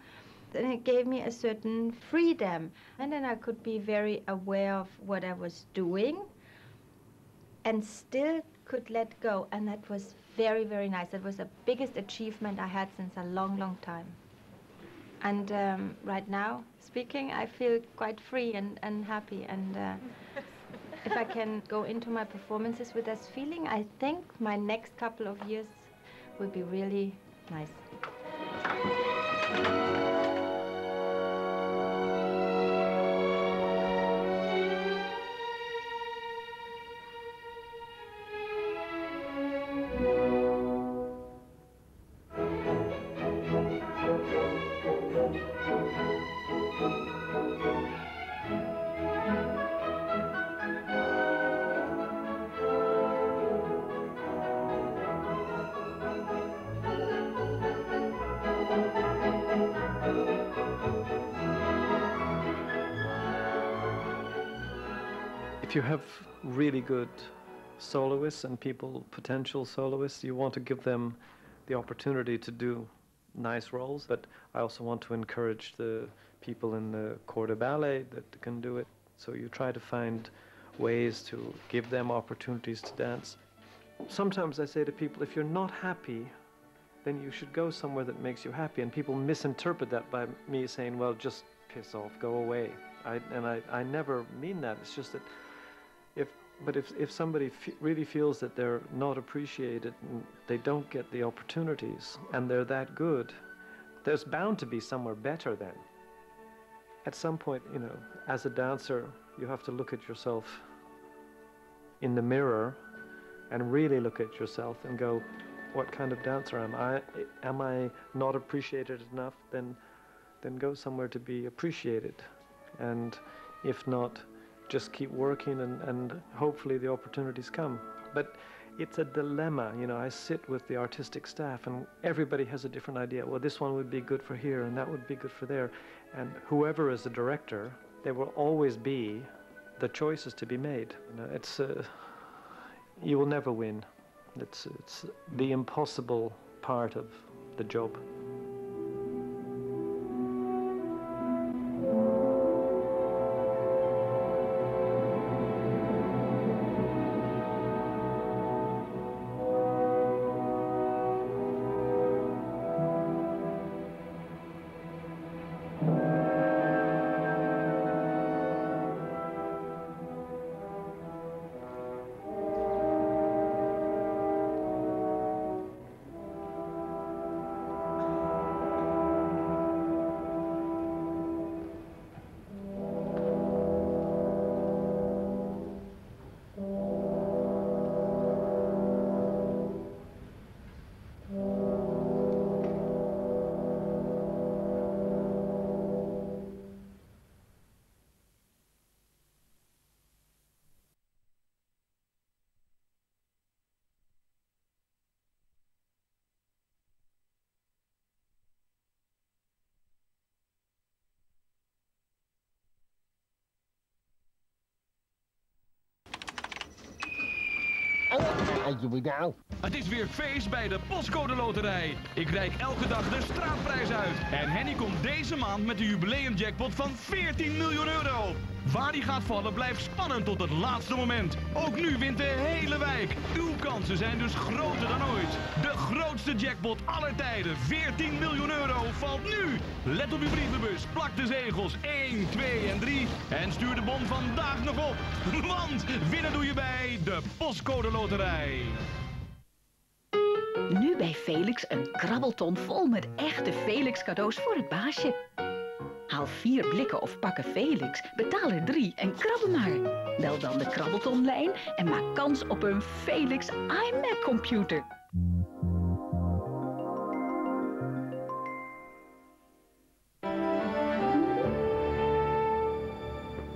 Then it gave me a certain freedom, and then I could be very aware of what I was doing and still could let go, and that was very, very nice. That was the biggest achievement I had since a long, long time. And right now, speaking, I feel quite free and happy, and if I can go into my performances with this feeling, I think my next couple of years will be really nice. If you have really good soloists and potential soloists, you want to give them the opportunity to do nice roles, but I also want to encourage the people in the corps de ballet that can do it. So you try to find ways to give them opportunities to dance. Sometimes I say to people, if you're not happy, then you should go somewhere that makes you happy, and people misinterpret that by me saying, well, just piss off, go away. I never mean that. It's just that if somebody really feels that they're not appreciated and they don't get the opportunities and they're that good, there's bound to be somewhere better then. At some point, you know, as a dancer, you have to look at yourself in the mirror and really look at yourself and go, what kind of dancer am I? Am I not appreciated enough? Then go somewhere to be appreciated. And if not, just keep working and hopefully the opportunities come. But it's a dilemma, you know. I sit with the artistic staff and everybody has a different idea. Well, this one would be good for here and that would be good for there. And whoever is the director, there will always be the choices to be made. You know, it's you will never win. It's the impossible part of the job. you we now. Het is weer feest bij de Postcode Loterij. Ik reik elke dag de straatprijs uit. En Henny komt deze maand met de jubileumjackpot van 14 miljoen euro. Waar die gaat vallen blijft spannend tot het laatste moment. Ook nu wint de hele wijk. Uw kansen zijn dus groter dan ooit. De grootste jackpot aller tijden, 14 miljoen euro, valt nu. Let op uw brievenbus, plak de zegels 1, 2 en 3 en stuur de bon vandaag nog op. Want winnen doe je bij de Postcode Loterij. Nu bij Felix een krabbelton vol met echte Felix cadeaus voor het baasje. Haal 4 blikken of pakken Felix, betaal er 3 en krabbel maar. Bel dan de krabbeltonlijn en maak kans op een Felix iMac computer.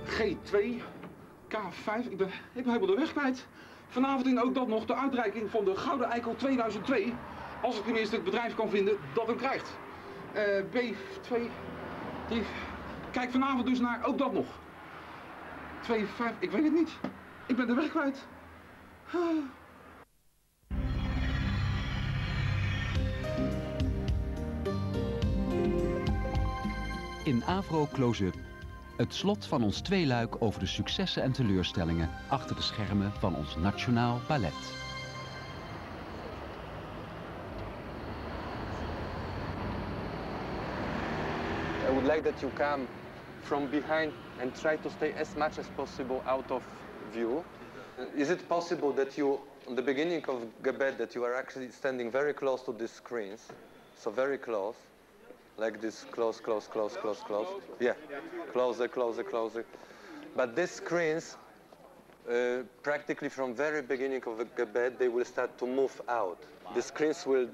G2, K5, ik ben helemaal de weg kwijt. Vanavond in ook dat nog de uitreiking van de Gouden Eikel 2002. Als ik tenminste het bedrijf kan vinden dat hem krijgt. B2, kijk vanavond dus naar ook dat nog. 2, 5, ik weet het niet. Ik ben de weg kwijt. In Avro Close-up. Het slot van ons tweeluik over de successen en teleurstellingen achter de schermen van ons Nationaal Ballet. I would like that you come from behind and try to stay as much as possible out of view. Is it possible that you, on the beginning of Gebet, that you are actually standing very close to these screens? So very close. Like this, close, close, close, close, close. Yeah, closer, closer, closer. But these screens, practically from very beginning of the Gebet, they will start to move out. The screens will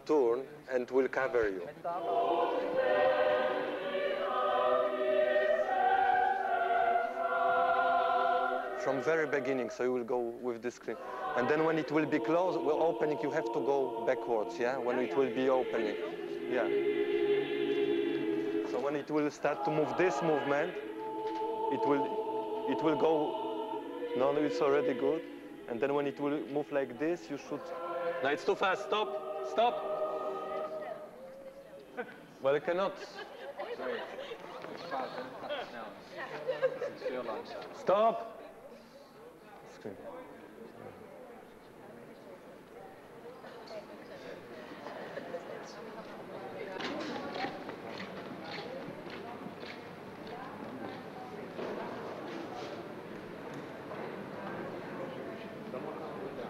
turn and will cover you. From very beginning, so you will go with this screen. And then when it will be closed, well, opening, you have to go backwards, yeah? When it will be opening, yeah. So when it will start to move this movement, it will go, no, it's already good. And then when it will move like this, you should, no, it's too fast, stop, stop. Well, it cannot. Stop. Screen.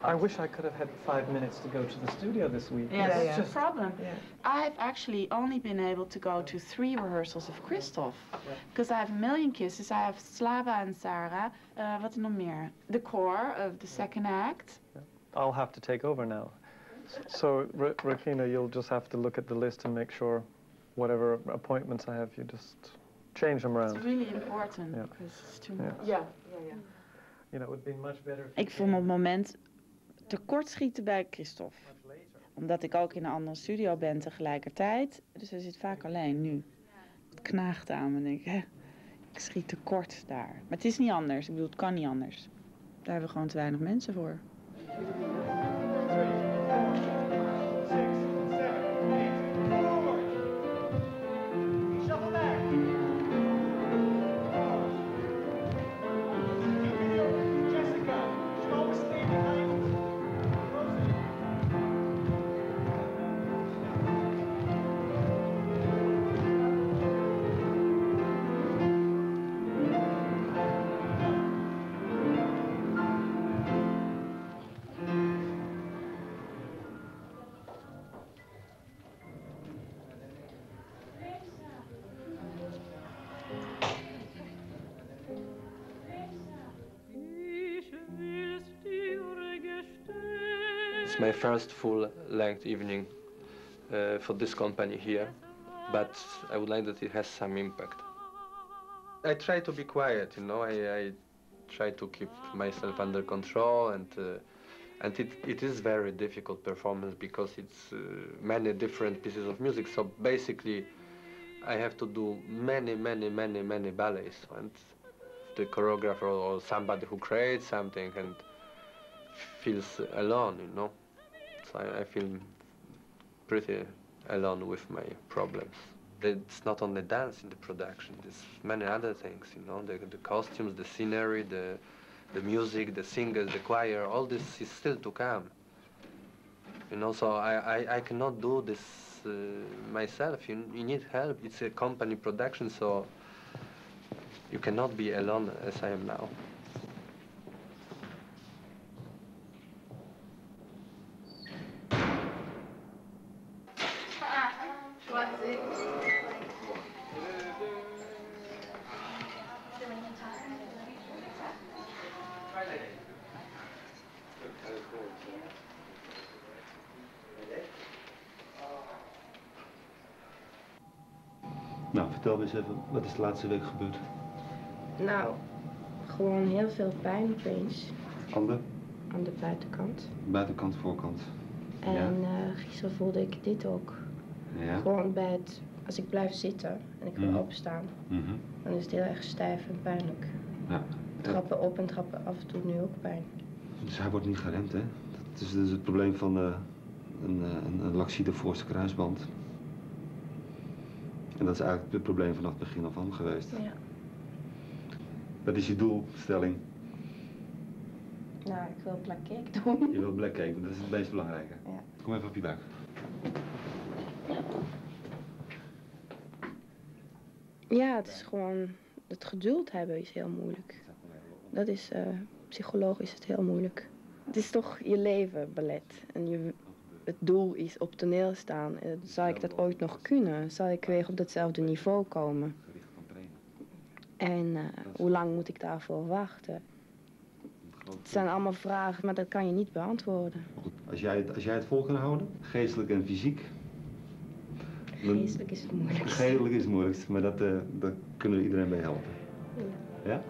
I wish I could have had 5 minutes to go to the studio this week. Yeah, It's that's the problem. I've actually only been able to go to 3 rehearsals of Christoph. Because I have A Million Kisses, I have Slava and Sarah. Wat er nog meer? The core of the second act. I'll have to take over now. So, Rakina, you'll just have to look at the list and make sure whatever appointments I have, you just change them around. It's really important, because it's too much. Yeah. You know, it would be much better. Ik vond het moment tekortschieten bij Christophe. Omdat ik ook in een andere studio ben tegelijkertijd. Dus hij zit vaak alleen nu. Het knaagt aan me. Denk ik, ik schiet tekort daar. Maar het is niet anders. Ik bedoel, het kan niet anders. Daar hebben we gewoon te weinig mensen voor. It's my first full-length evening for this company here, but I would like that it has some impact. I try to be quiet, you know, I try to keep myself under control, and it is very difficult performance because it's many different pieces of music, so basically I have to do many ballets, and the choreographer or somebody who creates something and feels alone, you know. So I feel pretty alone with my problems. It's not only dance in the production, there's many other things, you know, the costumes, the scenery, the music, the singers, the choir, all this is still to come. You know, so I cannot do this myself. You need help. It's a company production, so you cannot be alone as I am now. Nou, vertel me eens even, wat is de laatste week gebeurd? Nou, gewoon heel veel pijn opeens. Aan de buitenkant. Buitenkant, voorkant. En gisteren voelde ik dit ook. Ja. Gewoon bij het, als ik blijf zitten en ik wil opstaan, dan is het heel erg stijf en pijnlijk. Ja. Trappen op en trappen af en toe nu ook pijn. Dus hij wordt niet geremd, hè? Dat is dus het probleem van een laxie voorste kruisband. En dat is eigenlijk het probleem vanaf het begin af aan geweest. Ja. Wat is je doelstelling? Nou, ik wil black cake doen. Je wilt black cake, dat is het meest belangrijke. Ja. Kom even op je buik. Ja, het is gewoon, het geduld hebben is heel moeilijk. Dat is, psychologisch is het heel moeilijk. Het is toch je leven, ballet. En het doel is op toneel staan. Zou ik dat ooit nog kunnen? Zal ik weer op datzelfde niveau komen? En hoe lang moet ik daarvoor wachten? Het zijn allemaal vragen, maar dat kan je niet beantwoorden. Als jij het vol kan houden, geestelijk en fysiek. Geestelijk is het moeilijkst. Geestelijk is het moeilijkst, maar dat kunnen we iedereen bij helpen. Ja?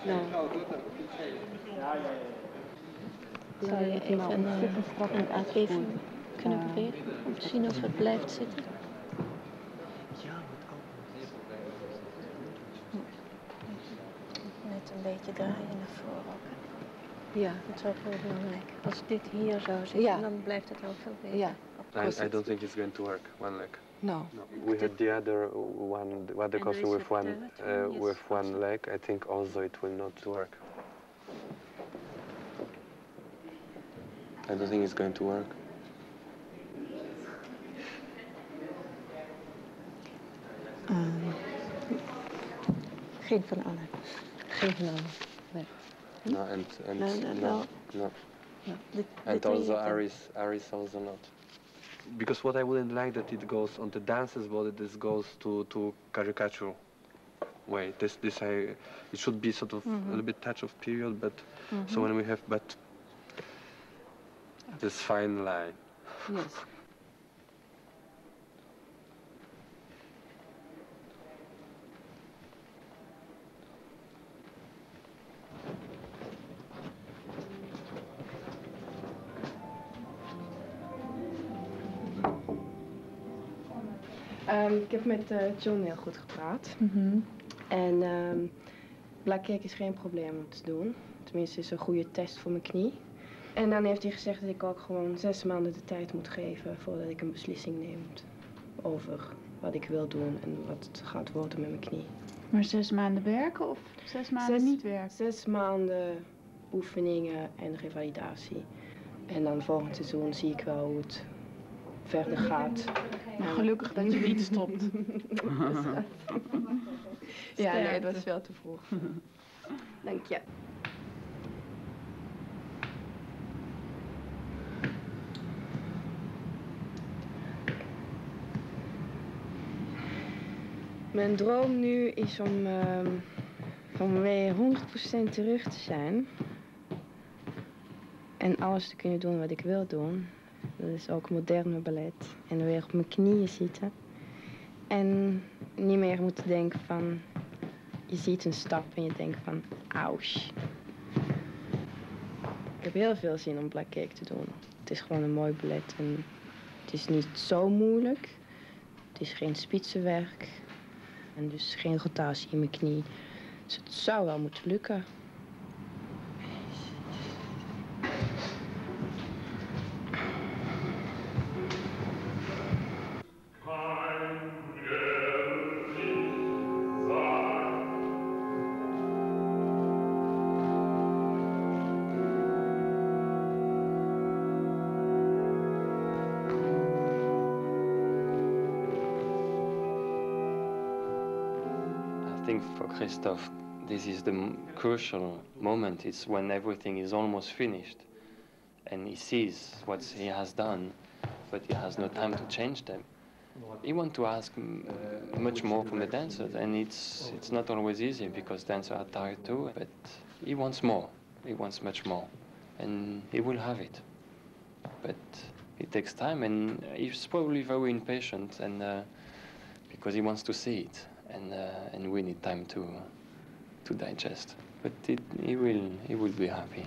Ja? Zou je even even kunnen bewegen om te zien of het blijft zitten? Net een beetje draaien naar voren ook. Ja, dat is ook heel belangrijk. Als dit hier zou zitten, dan blijft het ook veel beter. Ja. I don't think it's going to work, one leg. No. We had the other costume with one leg. I think also it will not work. I don't think it's going to work. Geen van allen. Geen van allen. Nee. No, no. And also Aris also not. Because what I wouldn't like that it goes on the dancer's body, this goes to caricature way. It should be sort of a little bit touch of period, but so when we have this fine line. Yes. Ik heb met John heel goed gepraat. En black cake is geen probleem om te doen. Tenminste, is een goede test voor mijn knie. En dan heeft hij gezegd dat ik ook gewoon 6 maanden de tijd moet geven voordat ik een beslissing neem over wat ik wil doen en wat het gaat worden met mijn knie. Maar 6 maanden werken of 6 maanden niet werken? 6 maanden oefeningen en revalidatie. En dan volgend seizoen zie ik wel hoe het verder gaat. Nou, gelukkig dat je niet stopt. Ja, nee, dat was veel te vroeg. Dank je. Mijn droom nu is om van weer 100% terug te zijn. En alles te kunnen doen wat ik wil doen. Dat is ook moderne ballet. En dan weer op mijn knieën zitten. En niet meer moeten denken van... Je ziet een stap en je denkt van... Ausch. Ik heb heel veel zin om Black Cake te doen. Het is gewoon een mooi ballet. En het is niet zo moeilijk. Het is geen spitsenwerk. En dus geen rotatie in mijn knie. Dus het zou wel moeten lukken. I think for Christophe, this is the crucial moment. It's when everything is almost finished and he sees what he has done, but he has no time to change them. He wants to ask much more from the dancers, and it's not always easy because dancers are tired too, but he wants more. He wants much more, and he will have it. But it takes time, and he's probably very impatient, and because he wants to see it. And we need time to digest. But he will be happy.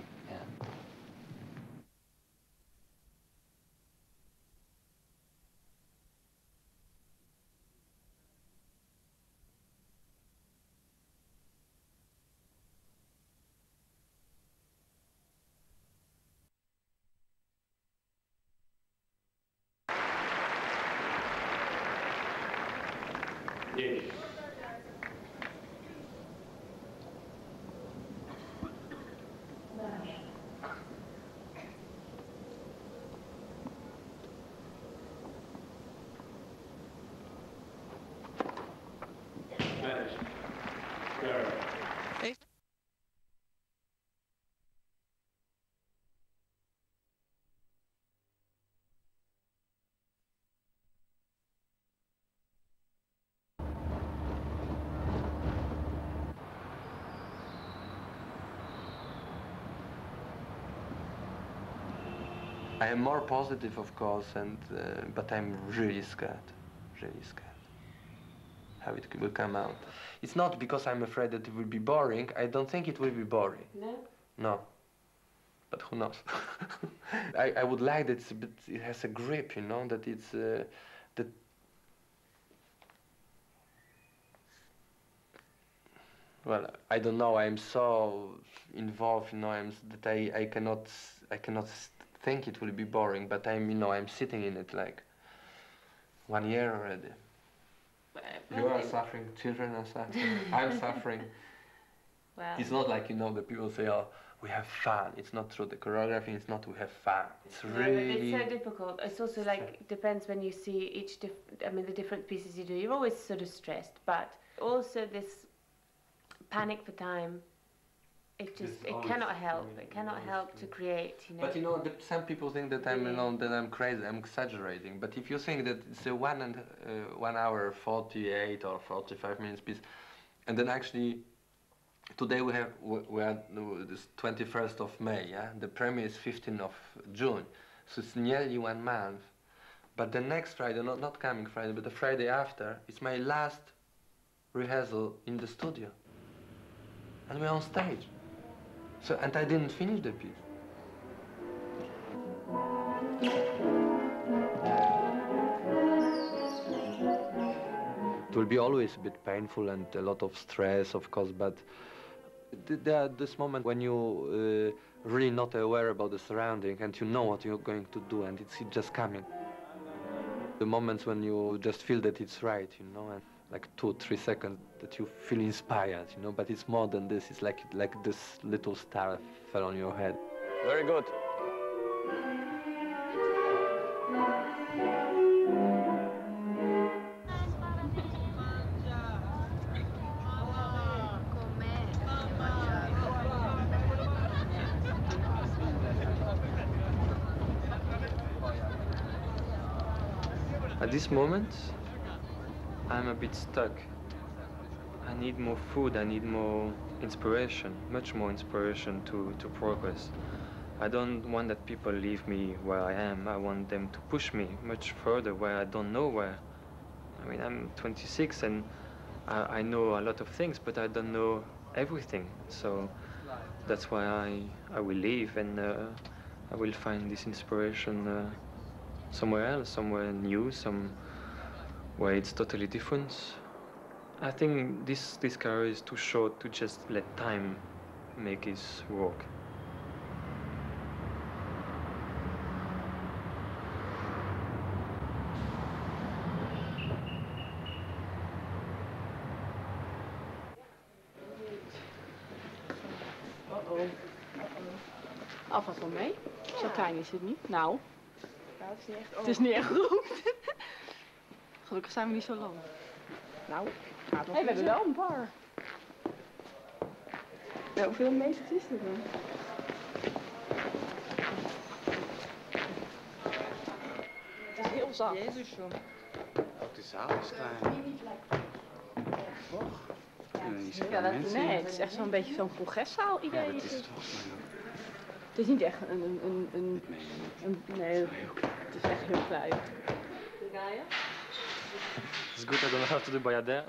Yeah. I am more positive, of course, but I'm really scared, how it will come out. It's not because I'm afraid that it will be boring. I don't think it will be boring. No? No. But who knows? I would like that it has a grip, you know, that it's... that well, I don't know, I'm so involved, you know, I cannot think it will be boring, but I'm sitting in it like 1 year already. You are suffering, children are suffering, I'm suffering. Well, it's not like, the people say, oh, we have fun. It's not true. The choreography is not we have fun. It's really... It's so difficult. It's also like, depends when you see the different pieces you do. You're always sort of stressed, but also this panic for time, it cannot help. It cannot help to create, But some people think that I'm crazy, I'm exaggerating. But if you think that it's a 1 hour 48 or 45 minutes piece, and then actually today we are this 21st of May, yeah? The premiere is 15th of June, so it's nearly 1 month. But the next Friday, not coming Friday, but the Friday after, it's my last rehearsal in the studio. And we're on stage. So, and I didn't finish the piece. It will be always a bit painful and a lot of stress, of course, but there are this moment when you really not aware about the surrounding and you know what you're going to do and it's just coming. The moments when you just feel that it's right, and like 2-3 seconds that you feel inspired, but it's more than this. It's like this little star fell on your head. Very good. At this moment, I'm a bit stuck. I need more food, I need more inspiration, much more inspiration to progress. I don't want that people leave me where I am. I want them to push me much further where I don't know where. I mean, I'm 26 and I know a lot of things, but I don't know everything. So that's why I will leave, and I will find this inspiration somewhere else, somewhere new, where it's totally different. I think this career is too short to just let time make its work. Alvast wel mee. Zo klein is het niet. Nou, Nou, het is niet echt het is niet echt groot. Gelukkig zijn we niet zo lang. Nou, gaat Hé, we hebben wel een bar. Ja, hoeveel meters is er dan? Het is heel zacht. Jezus, joh. Ook de zaal is klein. Toch? Ja, nee, het is echt zo'n beetje zo'n congreszaal idee. Ja, dat is het volgens mij ook. Het is niet echt nee, het is echt heel klein. Ga je? It's good I don't have to do Bayadère.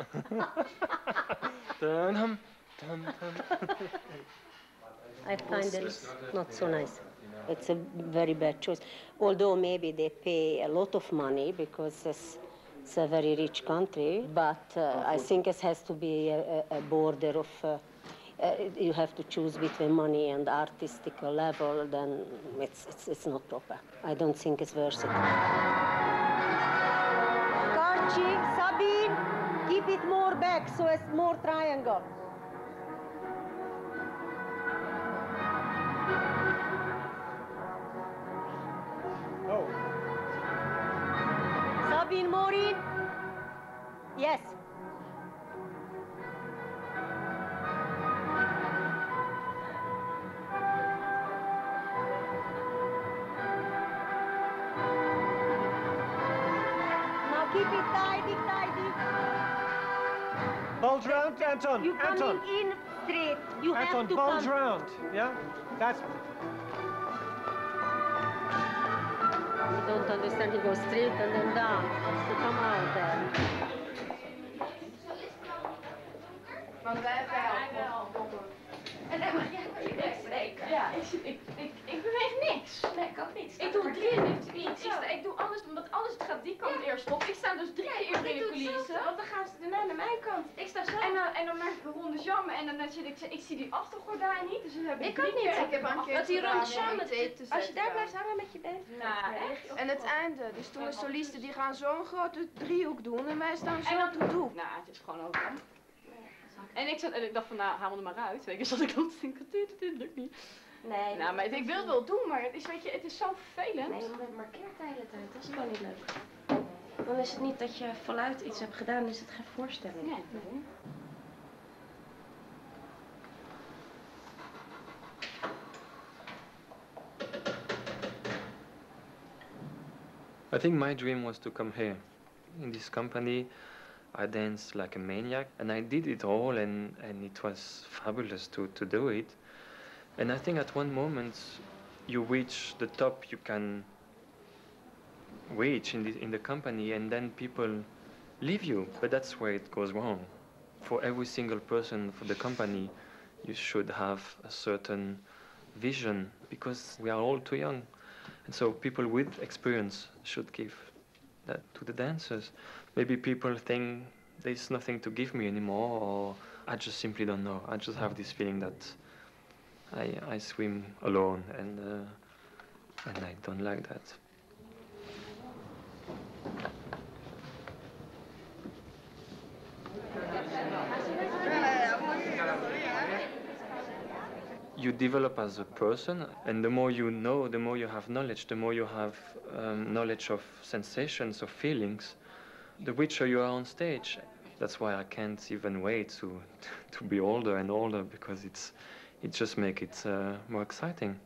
I find it not so nice. It's a very bad choice. Although maybe they pay a lot of money because it's a very rich country, but I think it has to be a border of, you have to choose between money and artistic level, then it's not proper. I don't think it's worth it. Karchi, Sabine, keep it more back so it's more triangle. Sabine, more in? Yes. Now keep it tidy, tidy. Bulge round, Anton. You Anton. coming in straight. You Anton, have to bulge come. round. Yeah, that's. You don't understand. He goes straight and then down. So come out there. Want wij hebben wel. En dan mag jij niks spreken. Ja, ik beweeg niks. Nee, ik ook niet. Ik doe 3 ik doe alles, omdat alles gaat die kant eerst op. Ik sta dus 3 keer eerder in de coulissen. Want dan gaan ze daarna naar mijn kant. Ik sta zo. En dan maak ik een ronde jammer en dan zit ik zie die achtergordijn niet. Dus dan heb ik ook niet. Ik heb een keer dat die ronde gedaan, jammer, als je daar blijft hangen met je been. Nou, echt. En het einde. Dus toen de solisten die gaan zo'n grote driehoek doen en wij staan zo op de doek. Nou, het is gewoon ook. En ik dacht van, nou, haal me er maar uit. Weet je, zodat ik dan denk, dit lukt niet. Nee. Nou, maar ik wil het wel doen, maar het is, weet je, het is zo vervelend. Nee, omdat het markeert de hele tijd. Dat is gewoon niet leuk. Dan is het niet dat je voluit iets hebt gedaan, dan is het geen voorstelling. Nee. I think my dream was to come here. In this company, I danced like a maniac, and I did it all, and it was fabulous to do it. And I think at one moment, you reach the top you can reach in the company, and then people leave you. But that's where it goes wrong. For every single person for the company, you should have a certain vision, because we are all too young. And so people with experience should give that to the dancers. Maybe people think there's nothing to give me anymore, or I just simply don't know. I just have this feeling that I swim alone, and I don't like that. You develop as a person, and the more you know, the more you have knowledge, the more you have knowledge of sensations, of feelings, the richer you are on stage. That's why I can't even wait to be older and older, because it just makes it more exciting.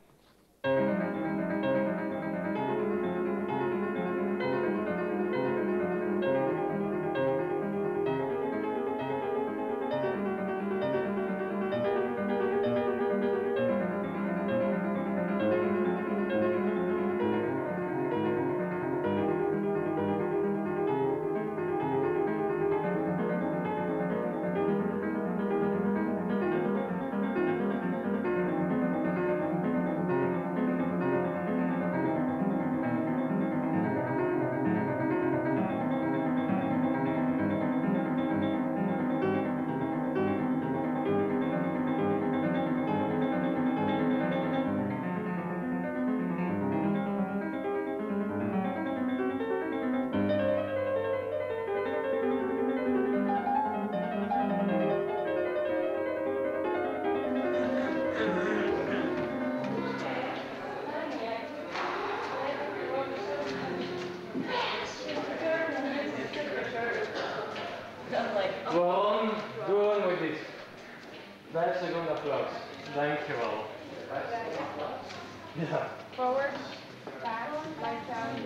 applaus. Dankjewel. Ja. Forward, back, light down.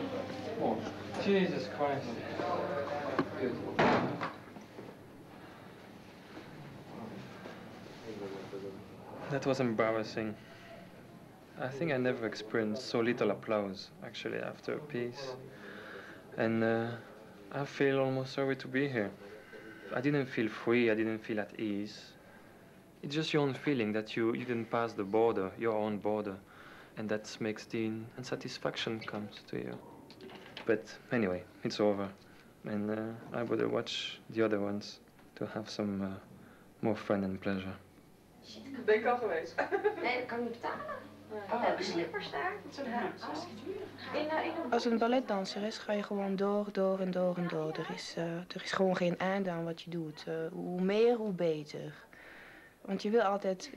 Oh, Jesus Christ. Good. That was embarrassing. I think I never experienced so little applause, actually, after a piece. And I feel almost sorry to be here. I didn't feel free, I didn't feel at ease. It's just your own feeling that you didn't pass the border, your own border. And that makes the unsatisfaction comes to you. But anyway, it's over. And I better watch the other ones to have some more fun and pleasure. Ben ik al geweest? Nee, dat kan ik niet betalen. We hebben slippers daar. Zo'n hartstikke duur. Als een balletdanser is, ga je gewoon door. Er is gewoon geen einde aan wat je doet. Hoe meer, hoe beter. Want je wil altijd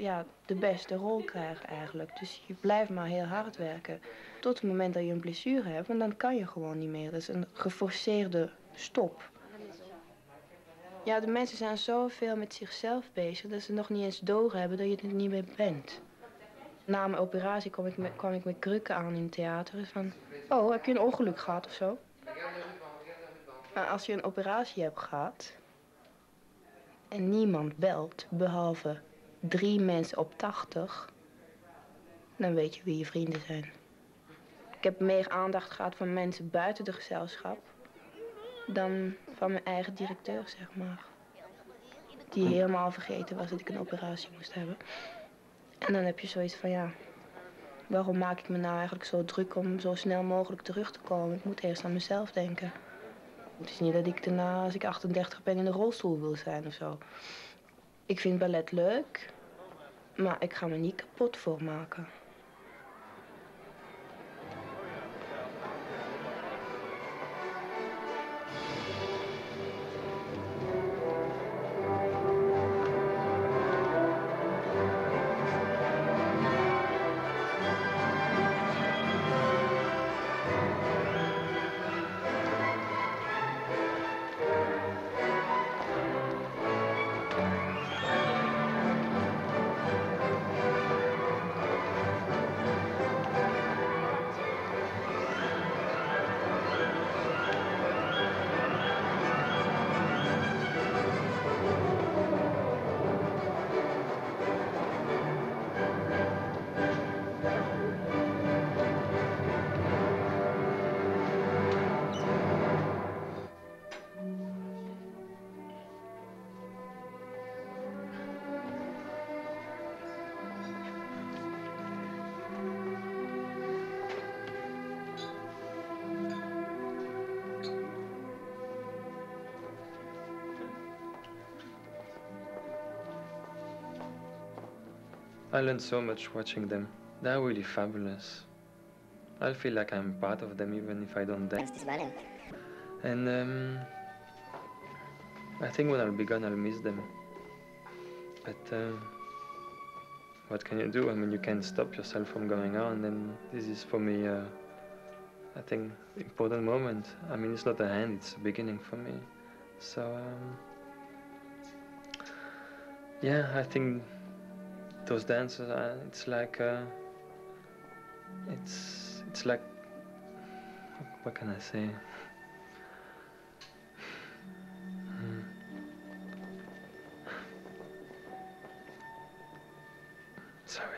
de beste rol krijgen eigenlijk. Dus je blijft maar heel hard werken. Tot het moment dat je een blessure hebt, en dan kan je gewoon niet meer. Dat is een geforceerde stop. Ja, de mensen zijn zoveel met zichzelf bezig dat ze nog niet eens doorhebben dat je er niet meer bent. Na mijn operatie kwam ik met krukken aan in het theater. Van, oh, heb je een ongeluk gehad of zo? Maar als je een operatie hebt gehad en niemand belt, behalve 3 mensen op 80, dan weet je wie je vrienden zijn. Ik heb meer aandacht gehad van mensen buiten de gezelschap dan van mijn eigen directeur, zeg maar. Die helemaal vergeten was dat ik een operatie moest hebben. En dan heb je zoiets van, ja, waarom maak ik me nou eigenlijk zo druk om zo snel mogelijk terug te komen? Ik moet eerst aan mezelf denken. Het is niet dat ik daarna, als ik 38 ben, in een rolstoel wil zijn of zo. Ik vind ballet leuk, maar ik ga me niet kapot voor maken. I learned so much watching them. They're really fabulous. I feel like I'm part of them even if I don't dance. And I think when I'll be gone, I'll miss them. But what can you do? I mean, you can't stop yourself from going on, and this is for me, I think, important moment. I mean, it's not a end, it's a beginning for me. So, yeah, I think those dances, it's like, it's like, what can I say? Sorry.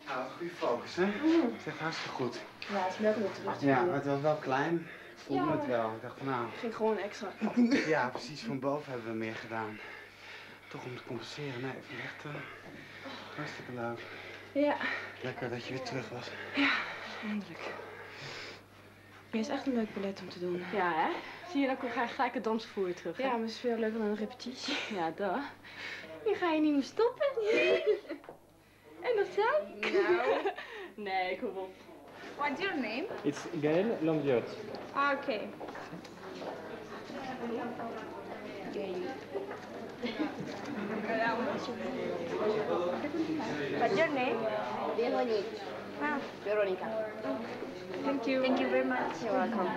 Nou, goede focus, hè? Het is echt hartstikke goed. Ja, het is leuk om te doen. Ja, maar het was wel klein. Ik voelde het wel. Ik dacht van nou... Ging gewoon extra. Ja, precies. Van boven hebben we meer gedaan. Toch om te compenseren. Nee, ik vond het echt hartstikke leuk. Ja. Lekker dat je weer terug was. Ja, eindelijk. Het is echt een leuk ballet om te doen. Ja, hè? Zie je, dan kom je gelijk het dansvoer terug, hè? Ja, maar het is veel leuker dan een repetitie. Ja, dat. Nu ga je niet meer stoppen. En dat zei? Nou. Nee, kom op. What's your name? It's Gaël Lambiot. Ah, okay. What's your name? Véronique. Wow. Veronica. Thank you. Thank you very much. You're welcome.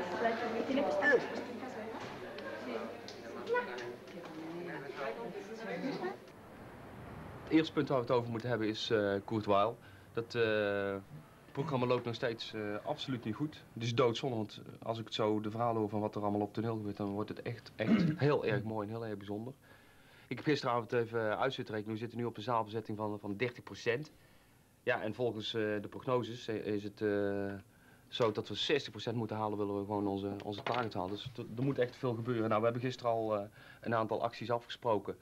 Het eerste punt waar we het over moeten hebben is Kurt Weill. Dat programma loopt nog steeds absoluut niet goed. Het is doodzonde, want als ik het zo de verhalen hoor van wat er allemaal op toneel gebeurt, dan wordt het echt heel erg mooi en heel erg bijzonder. Ik heb gisteravond even uit zitten rekenen. We zitten nu op een zaalbezetting van 30%. Ja, en volgens de prognoses is het zo dat we 60% moeten halen, willen we gewoon onze target halen. Dus er moet echt veel gebeuren. Nou, we hebben gisteren al een aantal acties afgesproken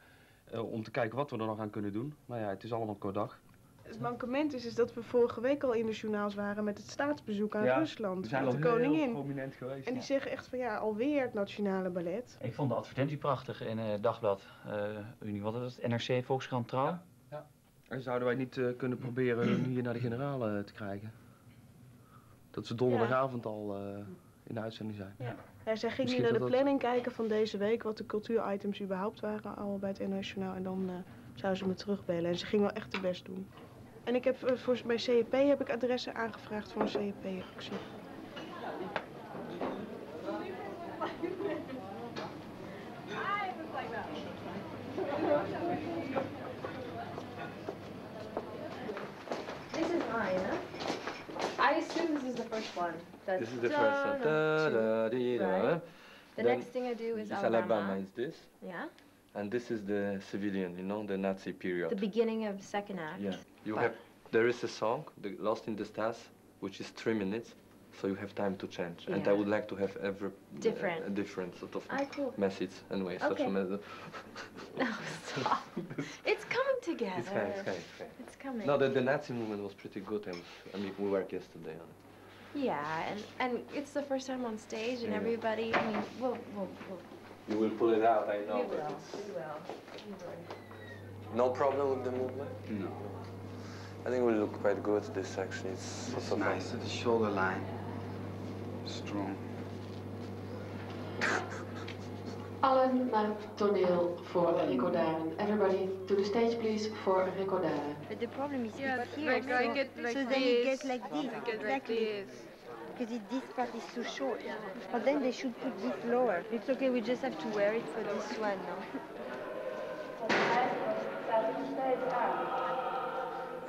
om te kijken wat we er nog aan kunnen doen. Maar ja, het is allemaal kort dag. Het mankement is dat we vorige week al in de journaals waren met het staatsbezoek aan Rusland. We zijn met al de koningin. heel prominent geweest. En die zeggen echt van ja, alweer het Nationale Ballet. Ik vond de advertentie prachtig in het dagblad. Wat is het? NRC, Volkskrant, Trouw? Ja. En zouden wij niet kunnen proberen hun hier naar de generaal te krijgen? Dat ze donderdagavond al in de uitzending zijn. Ja. Ja, zij ging nu Misschien naar de dat planning kijken van deze week, wat de cultuuritems überhaupt waren al bij het Nationaal. En dan zou ze me terugbellen. En ze ging wel echt de best doen. En ik heb bij CEP heb ik adressen aangevraagd voor een CEP-actie. This is mine, huh? I assume this is the first one. That's This is the first one. Da, da, dee, da. Right. The Then next thing I do is this Alabama. is this. Yeah. And this is the civilian, you know, the Nazi period. The beginning of the second act. Yeah. You have, there is a song, the Lost in the Stars, which is 3 minutes, so you have time to change. And I Yeah. would like to have every Different. a different sort of Cool. message anyway. Such Okay. a message. Oh, stop. It's coming together. It's fine, it's fine, it's fine. It's coming. No, the Nazi movement was pretty good. I mean, we worked yesterday on it. Yeah, and it's the first time on stage, and Yeah. everybody. I mean, we'll. You will pull it out, I know. We but will. it's We will. no problem with the movement? No. I think we look quite good, this section. It's It's sort of nice, the shoulder line. Strong. Allen naar het toneel voor Recordaren. Everybody to the stage please for Recordaren. But the problem is Yeah, put here, we're going so, it like so then it this. gets like this, Like exactly. this. Because this part is too short. But then they should put this lower. It's okay, we just have to wear it for this one, no?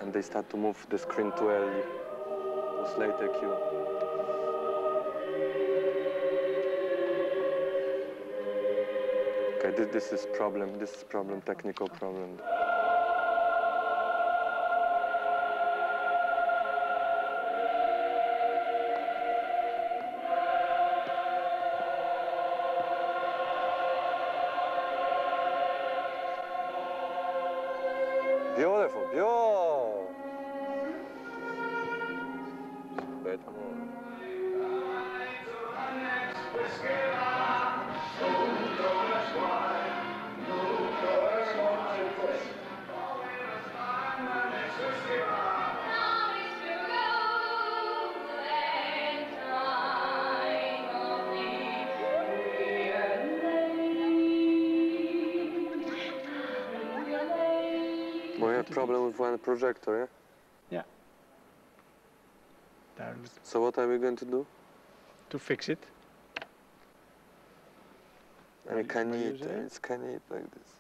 And they start to move the screen too early. It was later cue. Okay, this is problem, technical problem. Beautiful, beautiful. Wait a moment. We have problem with one projector, yeah? Duidelijk. So what are we going to do? To fix it. And can eat like this.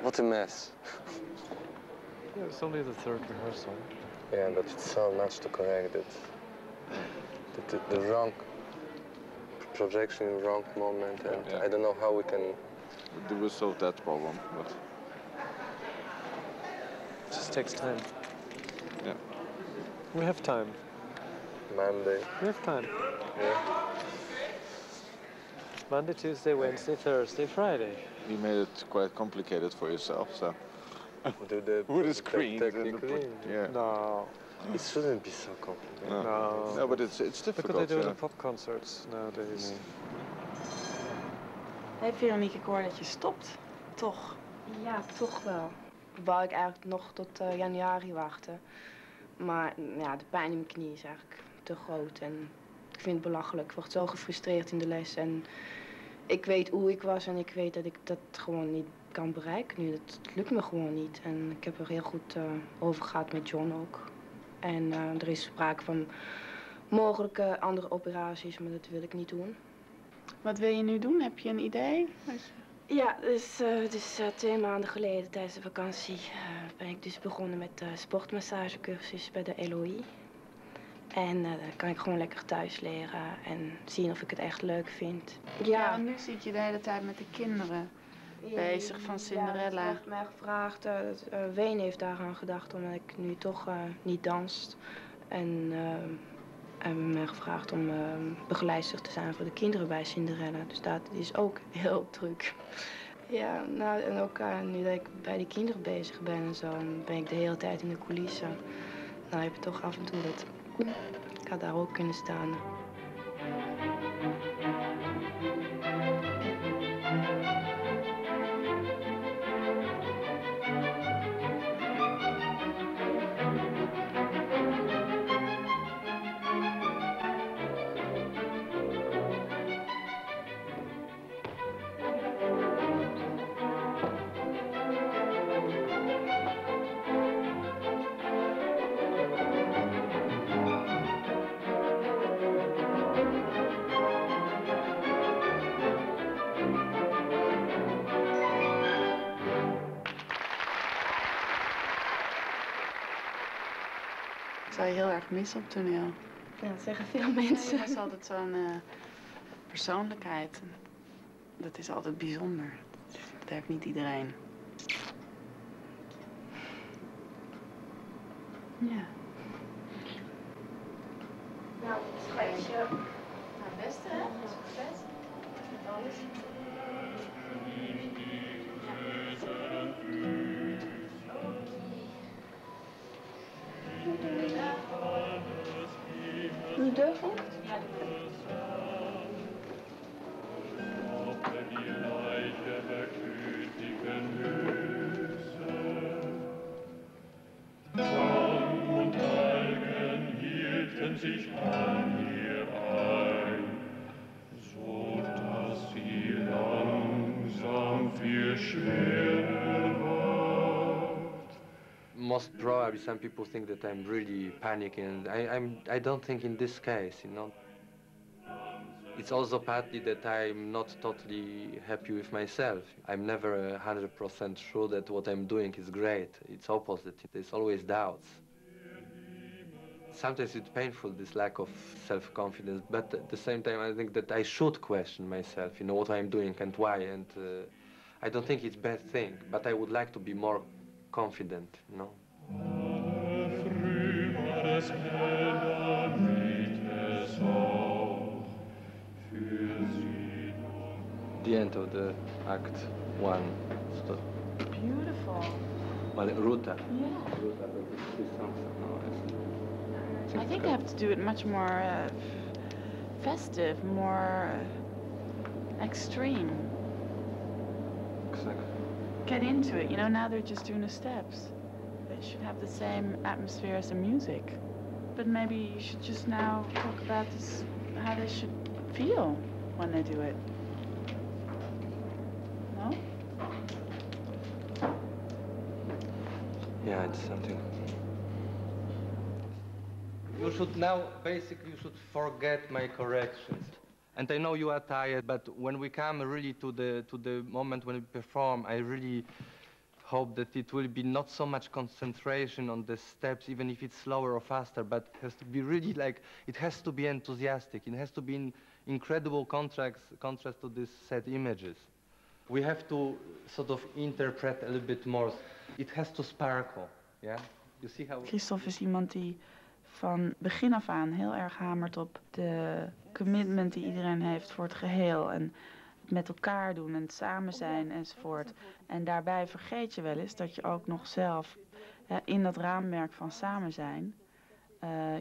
What a mess. Yeah, it's only the third rehearsal. Yeah, but it's so much to correct it. The wrong projection, wrong moment, and I don't know how we can. We will solve that problem, but It just takes time. yeah. We have time. Monday. We have time. Yeah. Monday, Tuesday, Wednesday, Thursday, Friday. You made it quite complicated for yourself, so. Do the With the screen. technically. Yeah. No. It shouldn't be so complicated. No. No, but it's difficult. Look what they do in yeah. the pop concerts nowadays. Hey Veronique, ik hoor dat je stopt. Toch? Ja, toch wel. Wou ik eigenlijk nog tot januari wachten. Maar ja, de pijn in mijn knie is eigenlijk te groot. En ik vind het belachelijk. Ik word zo gefrustreerd in de les. En ik weet hoe ik was en ik weet dat ik dat gewoon niet kan bereiken nu. Dat lukt me gewoon niet. En ik heb er heel goed over gehad met John ook. En er is sprake van mogelijke andere operaties, maar dat wil ik niet doen. Wat wil je nu doen? Heb je een idee? Ja, dus 2 maanden geleden tijdens de vakantie ben ik dus begonnen met sportmassagecursus bij de LOI. En dan kan ik gewoon lekker thuis leren en zien of ik het echt leuk vind. Ja, en nu zit je de hele tijd met de kinderen bezig van Cinderella. Ja, heeft mij gevraagd, Ween heeft daaraan gedacht omdat ik nu toch niet danst. En hebben mij gevraagd om begeleidster te zijn voor de kinderen bij Cinderella. Dus dat is ook heel druk. Ja, nou en ook nu dat ik bij de kinderen bezig ben en zo, dan ben ik de hele tijd in de coulissen. Nou heb je toch af en toe dat ik had daar ook kunnen staan. Ik zou je heel erg missen op toneel. Ja, dat zeggen veel mensen. Je was altijd zo'n persoonlijkheid. Dat is altijd bijzonder. Dat heeft niet iedereen. Ja. Nou, schatje. Nou, beste hè? Succes. Met alles. Nu durven? Ja, und Algen hielten sich an ihr ein, so dass sie langsam viel schwerer ward. Most probably some people think that I'm really panicking. I don't think in this case, you know. It's also partly that I'm not totally happy with myself. I'm never 100% sure that what I'm doing is great. It's opposite. There's always doubts. Sometimes it's painful, this lack of self-confidence, but at the same time I think that I should question myself, you know, what I'm doing and why, and I don't think it's a bad thing, but I would like to be more confident, you know. The end of the Act 1. Stop. Beautiful. Well, Ruta. Yeah. Ruta, but it's 3 songs. No, I think I have to do it much more festive, more extreme. Exactly. Get into it. You know, now they're just doing the steps. They should have the same atmosphere as the music. But maybe you should just now talk about this, how they should feel when they do it. No? Yeah, it's something. You should now, basically, you should forget my corrections. And I know you are tired, but when we come really to the moment when we perform, I really hope that it will be not so much concentration on the steps, even if it's slower or faster, but it has to be really like, it has to be enthusiastic. It has to be in incredible contrast to these set images. We have to sort of interpret a little bit more. It has to sparkle, yeah? You see how... Christophe is iemand die van begin af aan heel erg hamert op de commitment die iedereen heeft voor het geheel. En het met elkaar doen en het samen zijn enzovoort. En daarbij vergeet je wel eens dat je ook nog zelf in dat raamwerk van samen zijn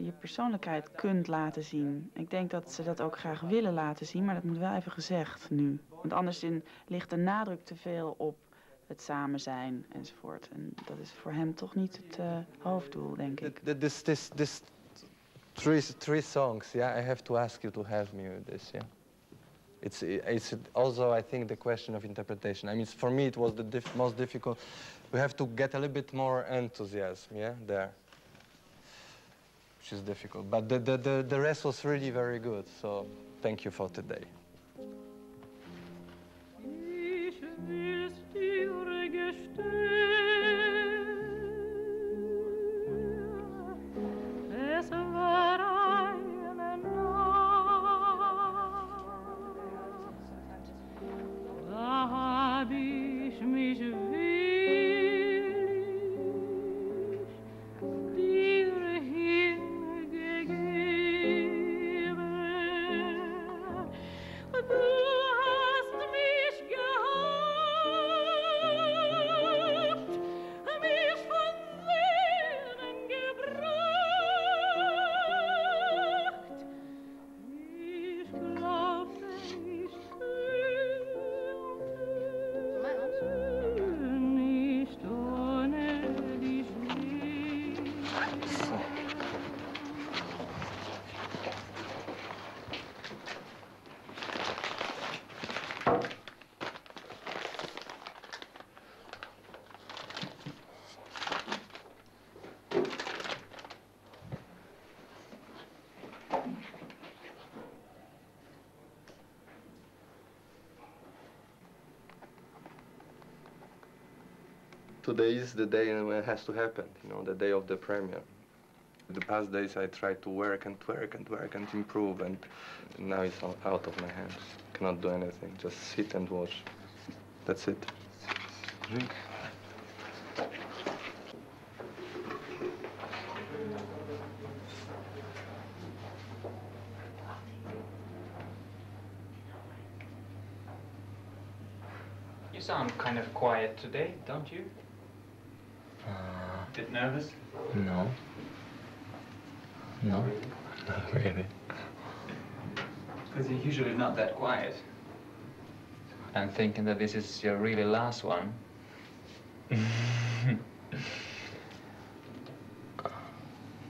je persoonlijkheid kunt laten zien. Ik denk dat ze dat ook graag willen laten zien, maar dat moet wel even gezegd nu. Want anders ligt de nadruk te veel op het samen zijn enzovoort. En dat is voor hem toch niet het hoofddoel, denk ik. This three songs, yeah, I have to ask you to help me with this, yeah. It's also, I think, the question of interpretation. I mean, for me, it was the most difficult. We have to get a little bit more enthusiasm, yeah, there, which is difficult. But the rest was really very good, so thank you for today. Today is the day when it has to happen, you know, the day of the premiere. The past days I tried to work and work and work and improve, and now it's all out of my hands. Cannot do anything, just sit and watch. That's it. Drink. You sound kind of quiet today, don't you? Bit nervous? No. No, not really. Because you're usually not that quiet. I'm thinking that this is your really last one.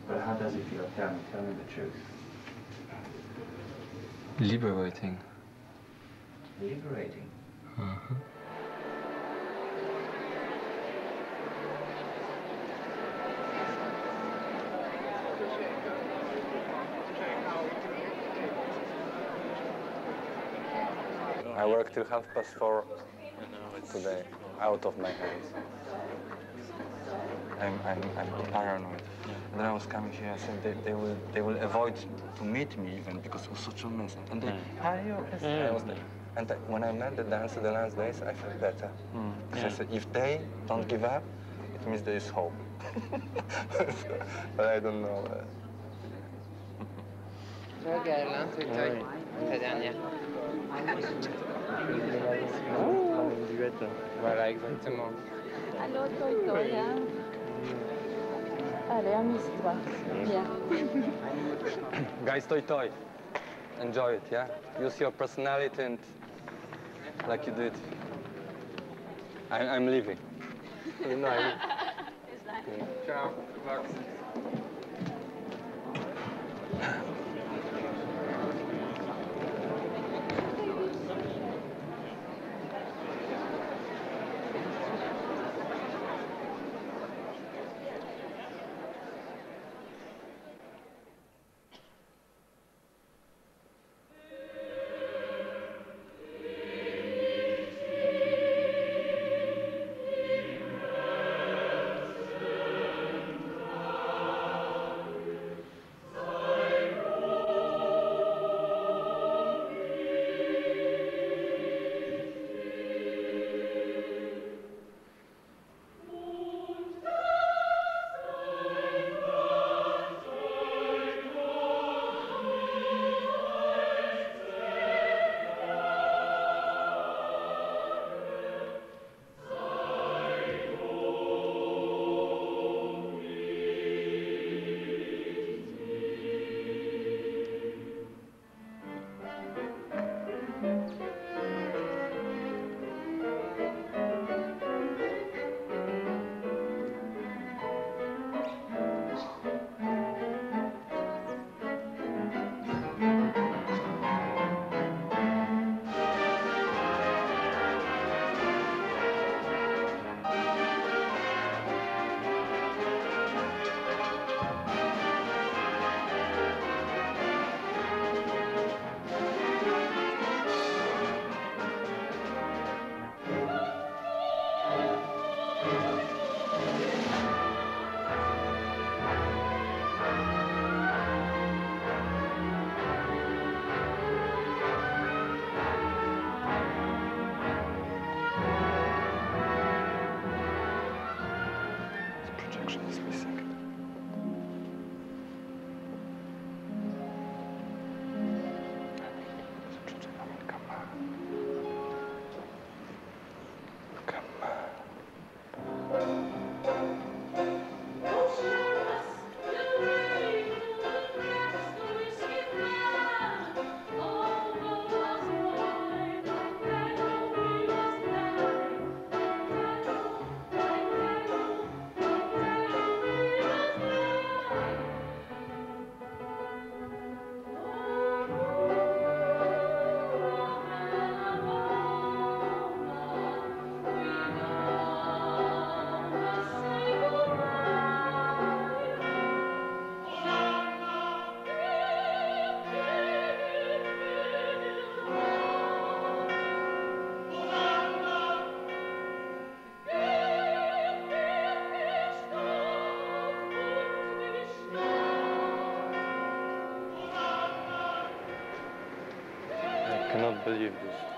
But how does it feel? Tell me the truth. Liberating. Liberating? Uh-huh. I worked till 4:30 today, out of my hands. I'm paranoid. And then I was coming here, I said they will avoid to meet me even because it was such a mess. And they, hi, I was there. And when I met the dancer the last days, I felt better. Because I said, if they don't give up, it means there is hope. But I don't know. Regarde, hein, c'est ta dernière. Voilà, exactement. Allô, toi, hein? Allez, amuse-toi. Bien. Guys, toy. Enjoy it, yeah? Use your personality and like you did. I'm leaving. You know, Ciao, good luck. cannot believe this.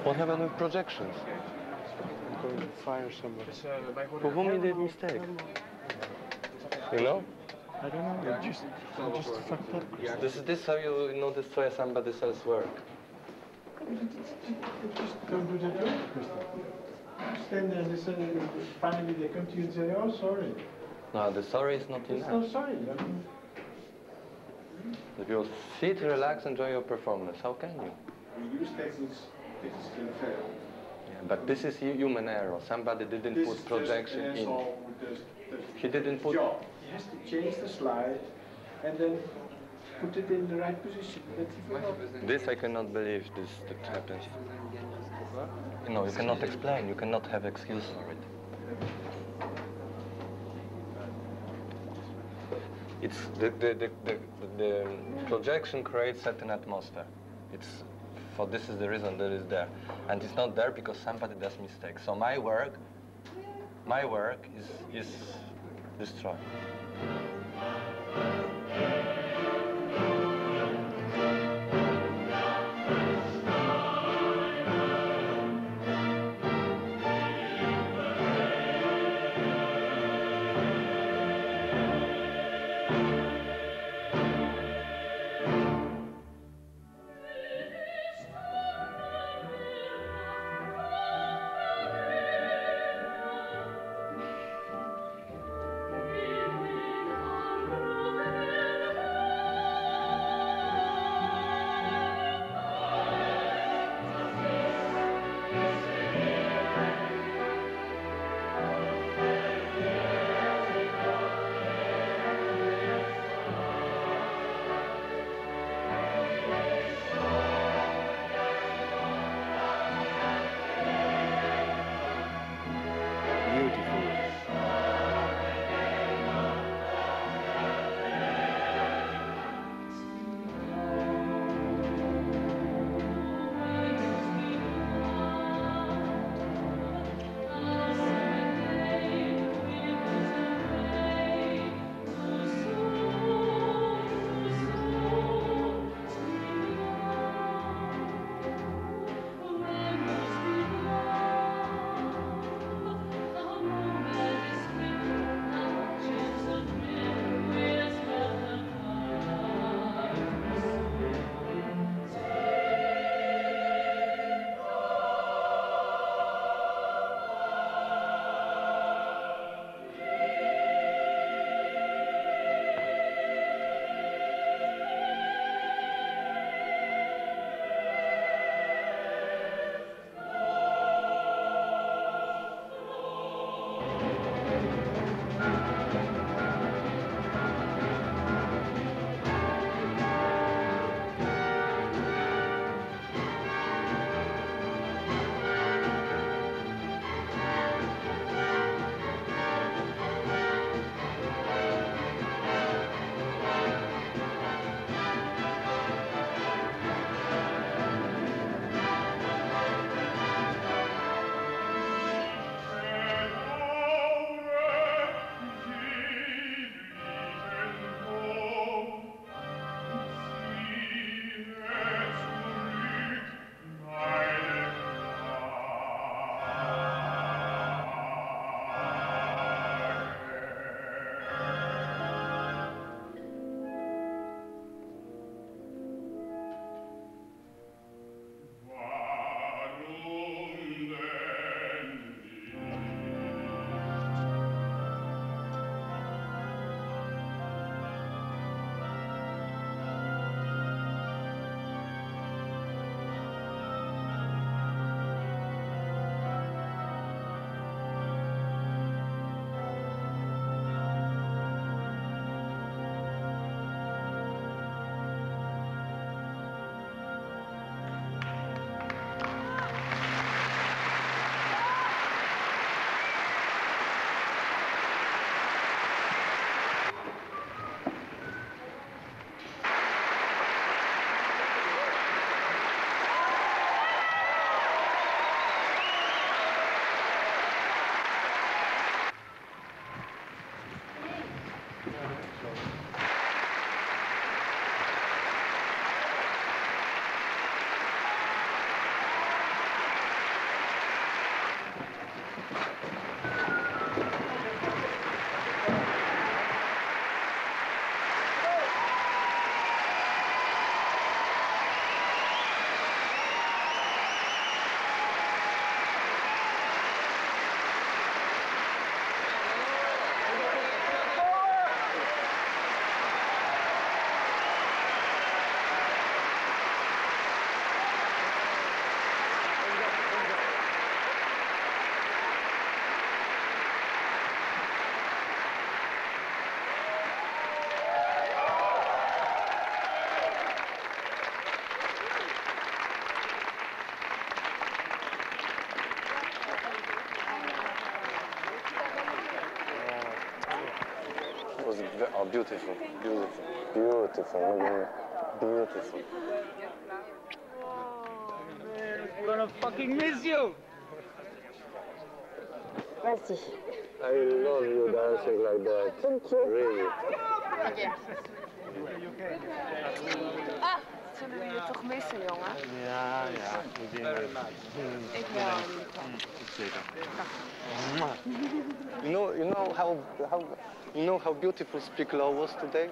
What happened with projections? I'm going to fire somebody. For whom he did mistake? You know? I don't know. I just fucked up. This how you destroy somebody else's work? Just don't do the job, Christoph. Stand there and they say, finally they come to you and say, oh, sorry. No, the sorry is not It's enough. no sorry. I mean, If you sit, relax, enjoy your performance, how can you? use techniques can fail. Yeah, but this is human error. Somebody didn't put projection in. He didn't put. Job. He has to change the slide and then put it in the right position. This I cannot believe that happens. You cannot explain. You cannot have excuse for it. It's the projection creates certain atmosphere. This is the reason that it's there, and it's not there because somebody does mistakes. So my work is destroyed. was beautiful, beautiful, beautiful, beautiful. I'm gonna fucking miss you! Merci. I love you dancing like that. Thank you. Really. Ah, zullen we je toch missen, jongen? Ja, ik denk dat. Ik wel. Zeker. You know how beautiful Speak Low was today?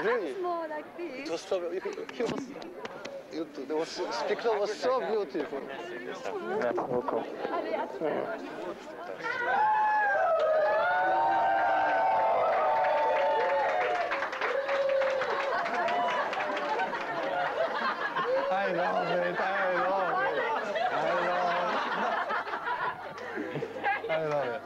Really? It's more like this. It was so. Speak Low was so beautiful. Merci beaucoup. Allez, à tout à l'heure. I love it. I love it.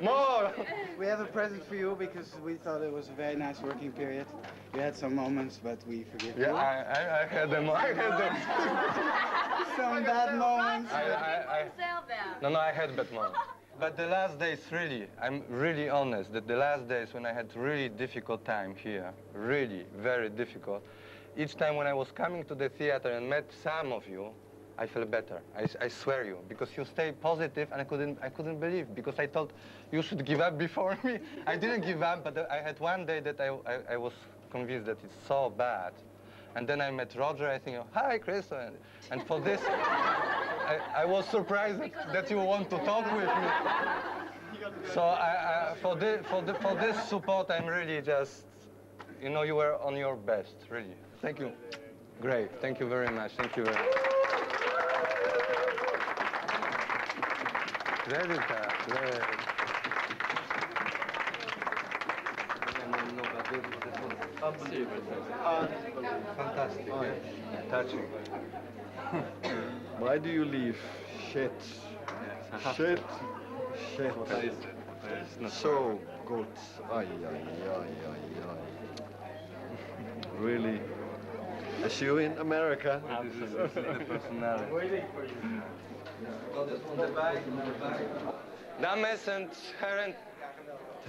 More! We have a present for you because we thought it was a very nice working period. You had some moments, but we forgive you. Yeah, I had them. Some bad moments. No, I had bad moments. But the last days, really, I'm really honest, that the last days when I had really difficult time here, really very difficult, each time when I was coming to the theater and met some of you, I felt better. I swear you, because you stay positive, and I couldn't believe, because I thought you should give up before me. I didn't give up, but I had one day that I was convinced that it's so bad. And then I met Roger. I think, hi, Chris, and for this, I was surprised that you want to talk with me. So for this support, I'm really just, you know, you were on your best, really. Thank you. Great. Thank you very much. Thank you very much. Great. Fantastic. Touching. Why do you leave? Shit. Shit. Shit. So good. Ay. Really. I see you in America. Absolutely. The personality. Waiting for you. Dames and Herren,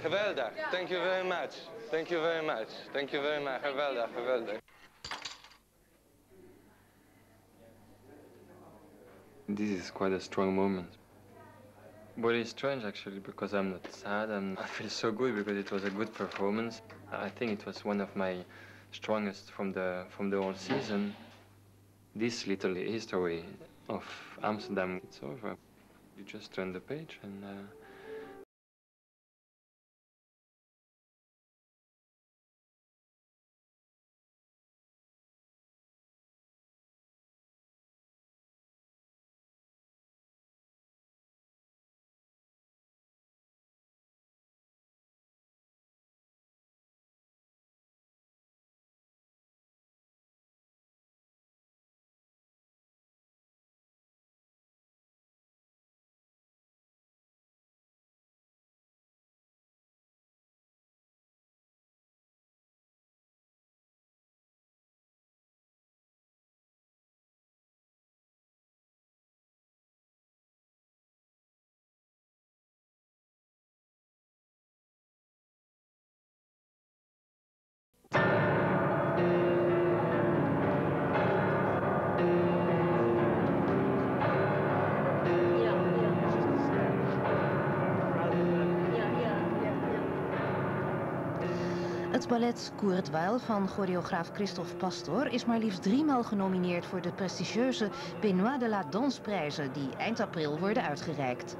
geweldig. Thank you very much. Thank you very much. Thank you very much. Geweldig. This is quite a strong moment. Well, it's strange actually, because I'm not sad and I feel so good because it was a good performance. I think it was one of my strongest from the whole season. This little history of Amsterdam, it's over. You just turn the page and Het ballet Courtois van choreograaf Christophe Pastor is maar liefst 3 maal genomineerd voor de prestigieuze Benoît de la Danse prijzen die eind april worden uitgereikt.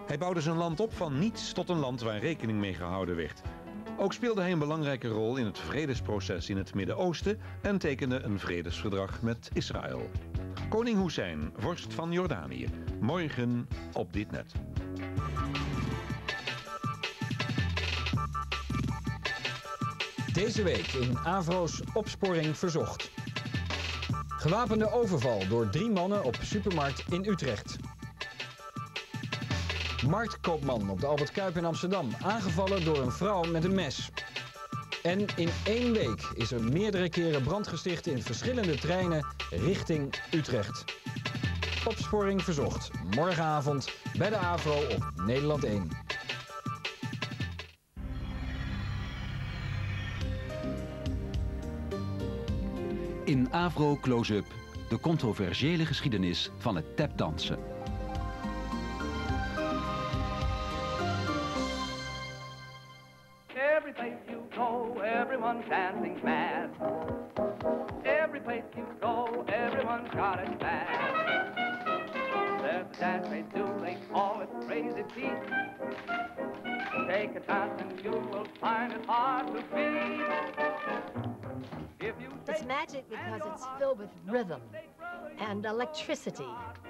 Hij bouwde zijn land op van niets tot een land waar rekening mee gehouden werd. Ook speelde hij een belangrijke rol in het vredesproces in het Midden-Oosten en tekende een vredesverdrag met Israël. Koning Hoessein, vorst van Jordanië. Morgen op dit net. Deze week in Avro's Opsporing Verzocht. Gewapende overval door 3 mannen op supermarkt in Utrecht. Marktkoopman op de Albert Kuip in Amsterdam, aangevallen door een vrouw met een mes. En in 1 week is er meerdere keren brand gesticht in verschillende treinen richting Utrecht. Opsporing Verzocht, morgenavond bij de AVRO op Nederland 1. In AVRO Close-up, de controversiële geschiedenis van het tapdansen. Every place you go, everyone's dancing mad. Every place you go, everyone's got it bad. There's a dance they do, they call it crazy feet. Take a chance and you will find it hard to beat. It's magic because it's filled with rhythm and electricity.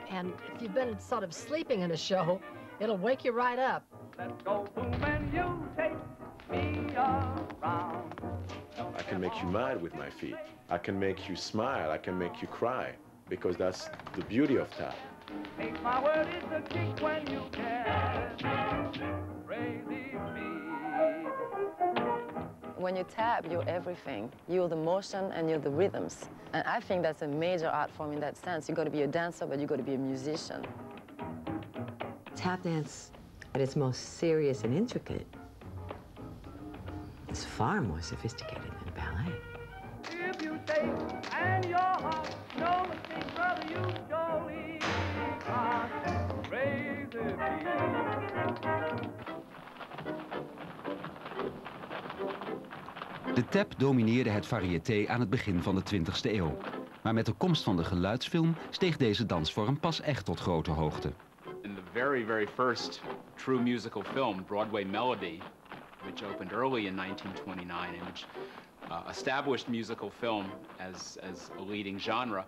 And if you've been sort of sleeping in a show, it'll wake you right up. Let's go boom and you take me around. I can make you mad with my feet. I can make you smile. I can make you cry. Because that's the beauty of tap. Take my word, it's a kick when you get crazy feet. When you tap, you're everything. You're the motion and you're the rhythms. And I think that's a major art form in that sense. You got to be a dancer, but you got to be a musician. Tap dance, at its most serious and intricate, is far more sophisticated than ballet. If you say, and your heart, no mistake, brother, you surely got crazy feet. De tap domineerde het variété aan het begin van de 20e eeuw. Maar met de komst van de geluidsfilm steeg deze dansvorm pas echt tot grote hoogte. In the very first true musical film, Broadway Melody, which opened early in 1929 and which established musical film as a leading genre,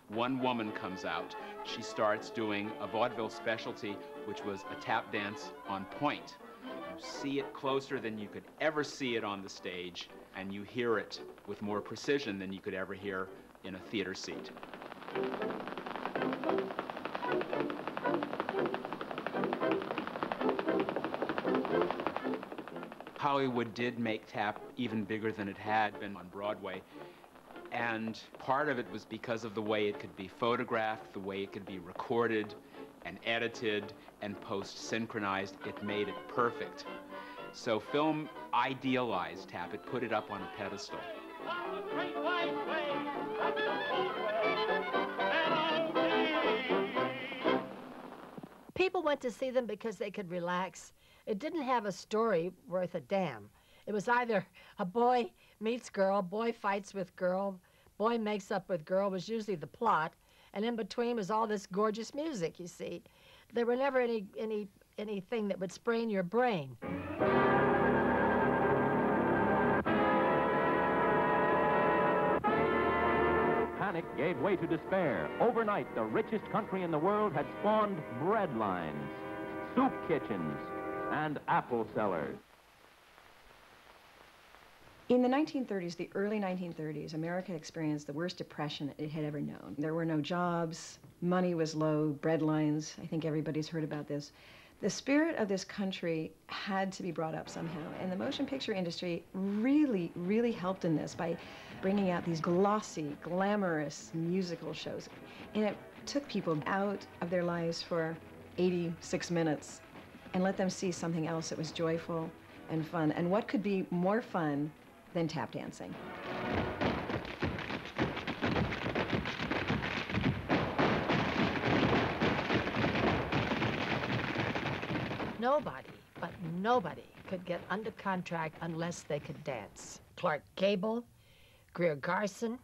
one woman comes out. She starts doing a vaudeville specialty, which was a tap dance on point. You see it closer than you could ever see it on the stage, and you hear it with more precision than you could ever hear in a theater seat. Hollywood did make tap even bigger than it had been on Broadway. And part of it was because of the way it could be photographed, the way it could be recorded and edited and post-synchronized. It made it perfect. So film idealized tap. It put it up on a pedestal. People went to see them because they could relax. It didn't have a story worth a damn. It was either a boy meets girl, boy fights with girl, boy makes up with girl was usually the plot, and in between was all this gorgeous music, you see. There were never anything that would sprain your brain. Panic gave way to despair. Overnight, the richest country in the world had spawned bread lines, soup kitchens, and apple sellers. In the 1930s, the early 1930s, America experienced the worst depression it had ever known. There were no jobs, money was low, bread lines, I think everybody's heard about this. The spirit of this country had to be brought up somehow, and the motion picture industry really helped in this by bringing out these glossy, glamorous musical shows. And it took people out of their lives for 86 minutes and let them see something else that was joyful and fun. And what could be more fun than tap dancing? Nobody, but nobody could get under contract unless they could dance. Clark Gable, Greer Garson,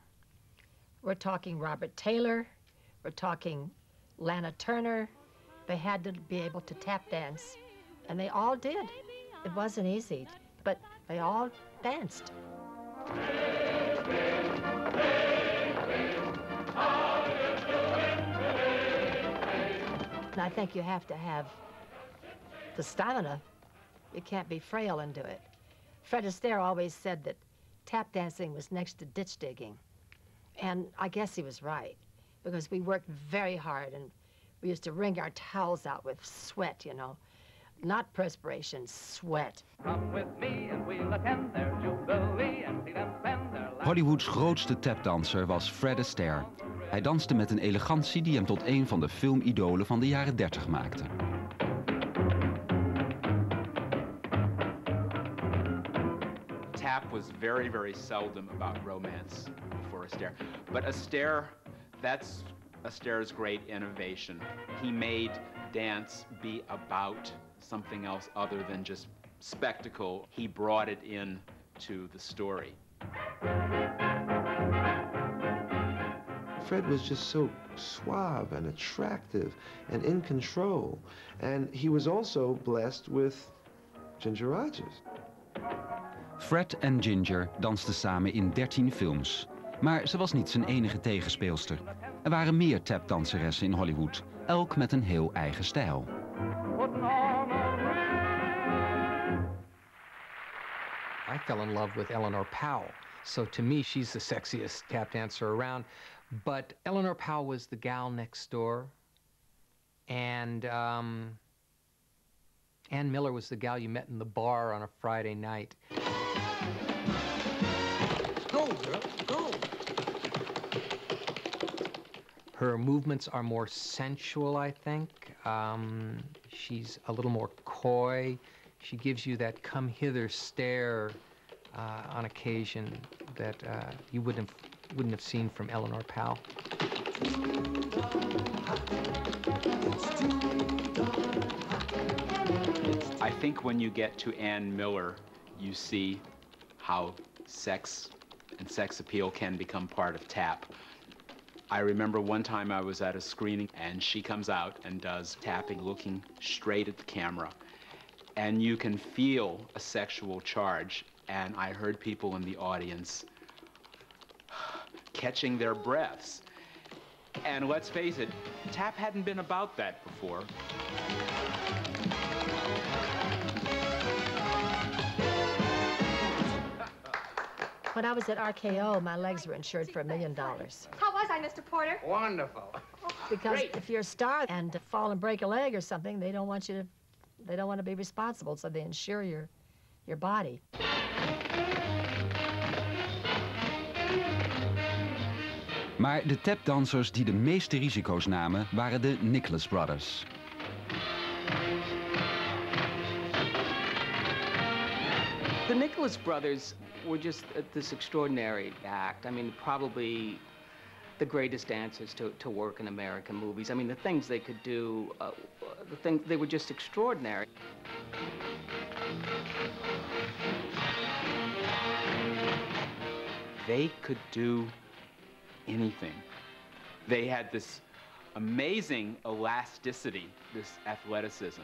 we're talking Robert Taylor, we're talking Lana Turner. They had to be able to tap dance, and they all did. It wasn't easy, but they all danced. And I think you have to have the stamina. You can't be frail into it. Fred Astaire always said that tap dancing was next to ditch digging. And I guess he was right, because we worked very hard, and we used to wring our towels out with sweat, you know. Not perspiration, sweat. Come with me and we'll attend their jubilee and see them spend their life. Hollywoods grootste tapdanser was Fred Astaire. Hij danste met een elegantie die hem tot een van de filmidolen van de jaren 30 maakte. Tap was very, very seldom about romance for Astaire. But Astaire, that's Astaire's great innovation. He made dance be about something else other than just spectacle. He brought it in to the story. Fred was just so suave and attractive and in control. And he was also blessed with Ginger Rogers. Fred en Ginger dansten samen in 13 films. Maar ze was niet zijn enige tegenspeelster. Er waren meer tapdanseressen in Hollywood, elk met een heel eigen stijl. I fell in love with Eleanor Powell. So to me, she's the sexiest tap dancer around. But Eleanor Powell was the gal next door. And Ann Miller was the gal you met in the bar on a Friday night. Go, girl, go. Her movements are more sensual, I think. She's a little more coy. She gives you that come hither stare on occasion that you wouldn't have seen from Eleanor Powell. I think when you get to Ann Miller, you see how sex and sex appeal can become part of tap. I remember one time I was at a screening and she comes out and does tapping looking straight at the camera. And you can feel a sexual charge. And I heard people in the audience catching their breaths. And let's face it, tap hadn't been about that before. When I was at RKO, my legs were insured for $1 million. How was I, Mr. Porter? Wonderful. Because if you're a star and fall and break a leg or something, they don't want to be responsible, so they insure your body. Maar de tapdansers die de meeste risico's namen waren de Nicholas Brothers. The Nicholas Brothers were just this extraordinary act. I mean, probably the greatest dancers to work in American movies. I mean, the things they could do, they were just extraordinary. They could do anything. They had this amazing elasticity, this athleticism.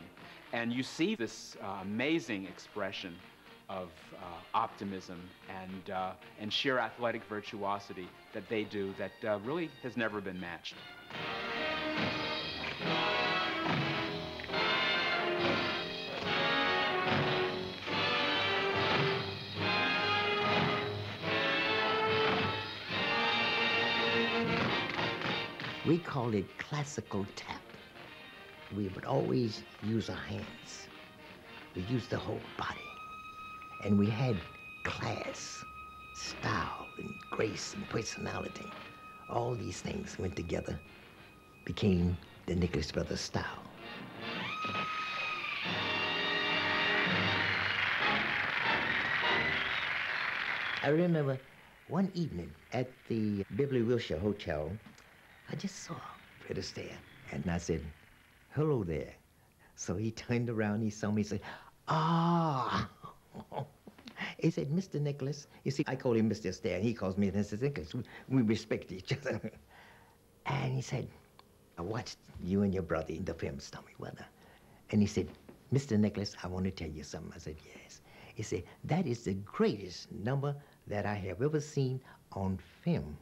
And you see this amazing expression of optimism and sheer athletic virtuosity that they do that really has never been matched. We called it classical tap. We would always use our hands. We used the whole body. And we had class, style, and grace, and personality. All these things went together, became the Nicholas Brothers style. I remember one evening at the Beverly Wilshire Hotel, I just saw Fred Astaire, and I said, "Hello there." So he turned around, he saw me, he said, "Ah." He said, "Mr. Nicholas." You see, I call him Mr. Astaire, and he calls me Mr. Nicholas. We respect each other. And he said, "I watched you and your brother in the film Stormy Weather." And he said, "Mr. Nicholas, I want to tell you something." I said, "Yes." He said, "That is the greatest number that I have ever seen on film."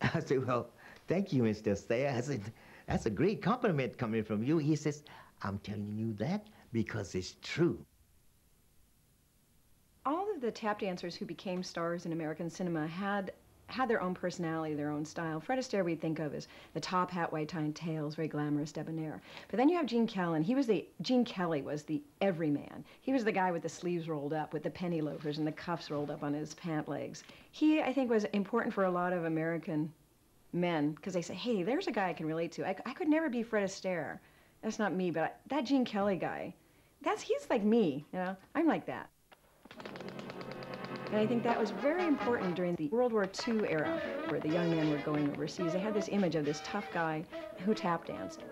I said, "Well, thank you, Mr. Astaire." I said, "That's a great compliment coming from you." He says, "I'm telling you that because it's true." All of the tap dancers who became stars in American cinema had their own personality, their own style. Fred Astaire we think of as the top hat, white tie, and tails, very glamorous, debonair. But then you have Gene Kelly, and Gene Kelly was the everyman. He was the guy with the sleeves rolled up, with the penny loafers and the cuffs rolled up on his pant legs. He, I think, was important for a lot of American men, because they say, hey, there's a guy I can relate to. I could never be Fred Astaire. That's not me, but that Gene Kelly guy, he's like me, you know? I'm like that. And I think that was very important during the World War II era, where the young men were going overseas. They had this image of this tough guy who tap danced.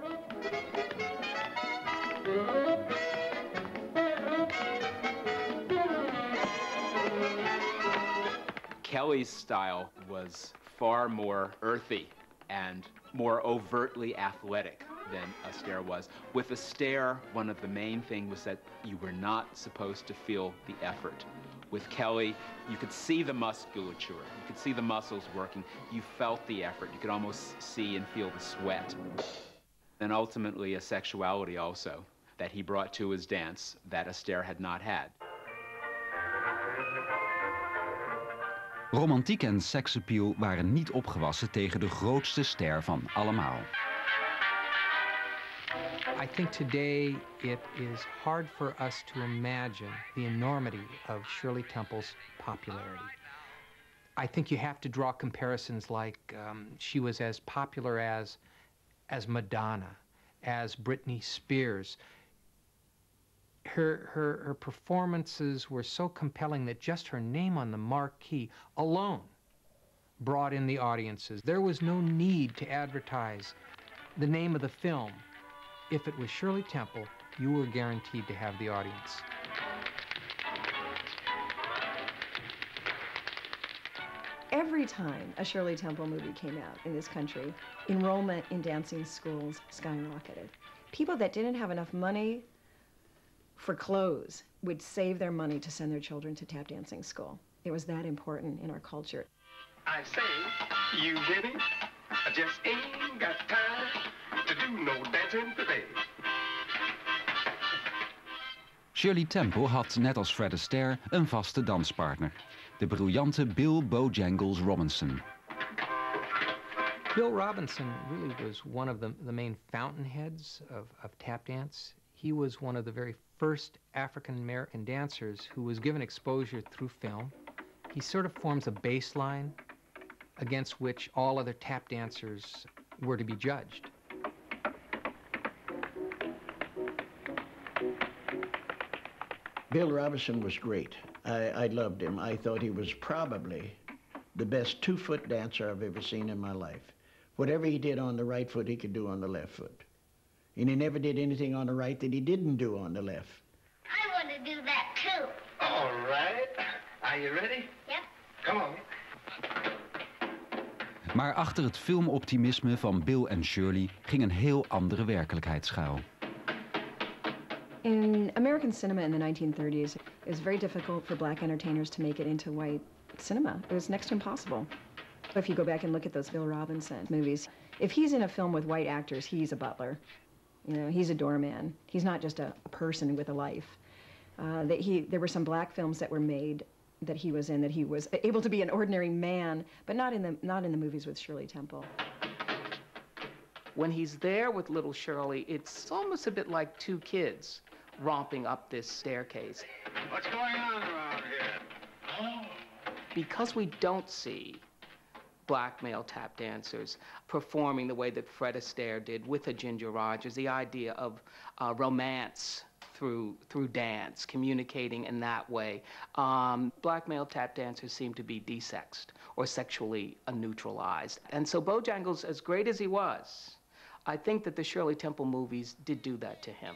Kelly's style was far more earthy and more overtly athletic than Astaire was. With Astaire, one of the main things was that you were not supposed to feel the effort. With Kelly, you could see the musculature, you could see the muscles working, you felt the effort, you could almost see and feel the sweat. And ultimately a sexuality also that he brought to his dance that Astaire had not had. Romantiek en seksappeal waren niet opgewassen tegen de grootste ster van allemaal. I think today it is hard for us to imagine the enormity of Shirley Temple's popularity. I think you have to draw comparisons like she was as popular as Madonna, as Britney Spears. Her performances were so compelling that just her name on the marquee alone brought in the audiences. There was no need to advertise the name of the film. If it was Shirley Temple, you were guaranteed to have the audience. Every time a Shirley Temple movie came out in this country, enrollment in dancing schools skyrocketed. People that didn't have enough money for clothes would save their money to send their children to tap dancing school. It was that important in our culture. I say, you hear me? I just ain't got time to do no dancing today. Shirley Temple had, net als Fred Astaire, een vaste danspartner. De briljante Bill Bojangles Robinson. Bill Robinson really was one of the main fountainheads of tap dance. He was one of the very first African-American dancers who was given exposure through film. He sort of forms a baseline against which all other tap dancers were to be judged. Bill Robinson was great. I loved him. I thought he was probably the best two-foot dancer I've ever seen in my life. Whatever he did on the right foot, he could do on the left foot. And he never did anything on the right that he didn't do on the left. I want to do that too. All right. Are you ready? Yep. Come on. Maar achter het filmoptimisme van Bill en Shirley ging een heel andere werkelijkheid schuil. In American cinema in the 1930s, it was very difficult for black entertainers to make it into white cinema. It was next to impossible. If you go back and look at those Bill Robinson movies, if he's in a film with white actors, he's a butler. You know, he's a doorman. He's not just a person with a life. There were some black films that were made that he was in, that he was able to be an ordinary man, but not in the movies with Shirley Temple. When he's there with little Shirley, it's almost a bit like two kids romping up this staircase. What's going on around here? Oh. Because we don't see black male tap dancers performing the way that Fred Astaire did with a Ginger Rogers, the idea of romance through dance, communicating in that way. Black male tap dancers seem to be desexed or sexually neutralized. And so Bojangles, as great as he was, I think that the Shirley Temple movies did do that to him.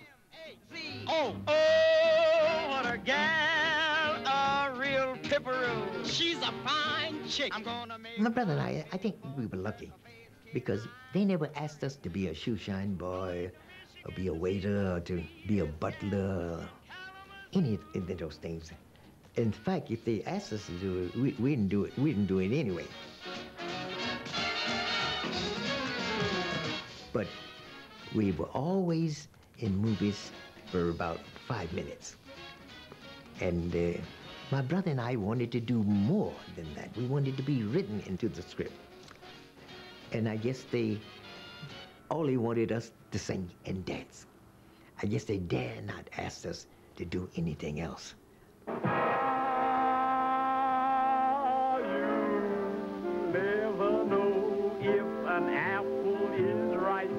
Oh, what a gal, a real pipperoo. She's a fine chick. I'm gonna make... My brother and I think we were lucky because they never asked us to be a shoeshine boy or be a waiter or to be a butler or any of those things. In fact, if they asked us to do it, we didn't do it. We didn't do it anyway. But we were always in movies for about 5 minutes. And My brother and I wanted to do more than that. We wanted to be written into the script. And I guess they only wanted us to sing and dance. I guess they dare not ask us to do anything else. You never know if an apple is ripe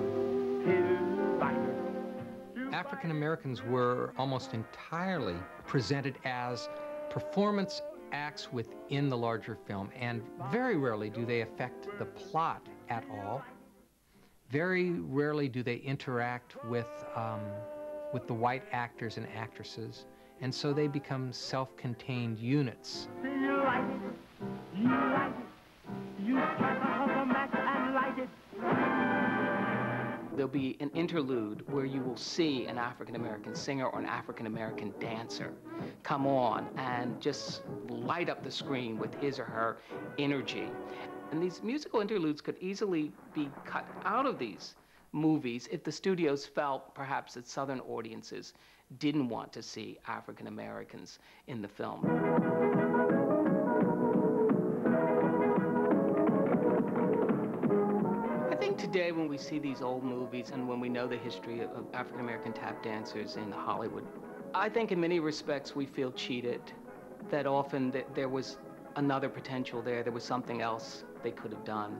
till bite. African Americans were almost entirely presented as performance acts within the larger film, and very rarely do they affect the plot at all. Very rarely do they interact with the white actors and actresses, and so they become self-contained units. Do you like it? You like it? You strike a match and light it. There'll be an interlude where you will see an African-American singer or an African-American dancer come on and just light up the screen with his or her energy. And these musical interludes could easily be cut out of these movies if the studios felt perhaps that Southern audiences didn't want to see African-Americans in the film. I think today when we see these old movies and when we know the history of African-American tap dancers in Hollywood, I think in many respects we feel cheated, that often there was another potential there, there was something else they could have done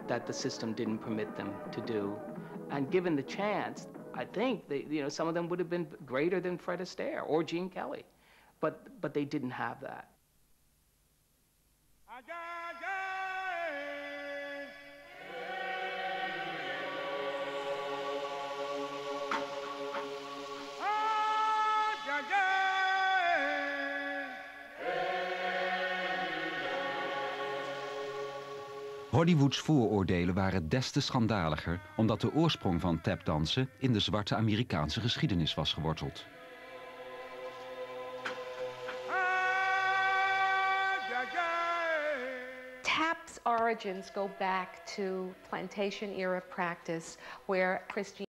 that the system didn't permit them to do. And given the chance, I think some of them would have been greater than Fred Astaire or Gene Kelly, but they didn't have that. Hollywoods vooroordelen waren des te schandaliger omdat de oorsprong van tapdansen in de zwarte Amerikaanse geschiedenis was geworteld. Tap's origins go back to plantation era practice where Christian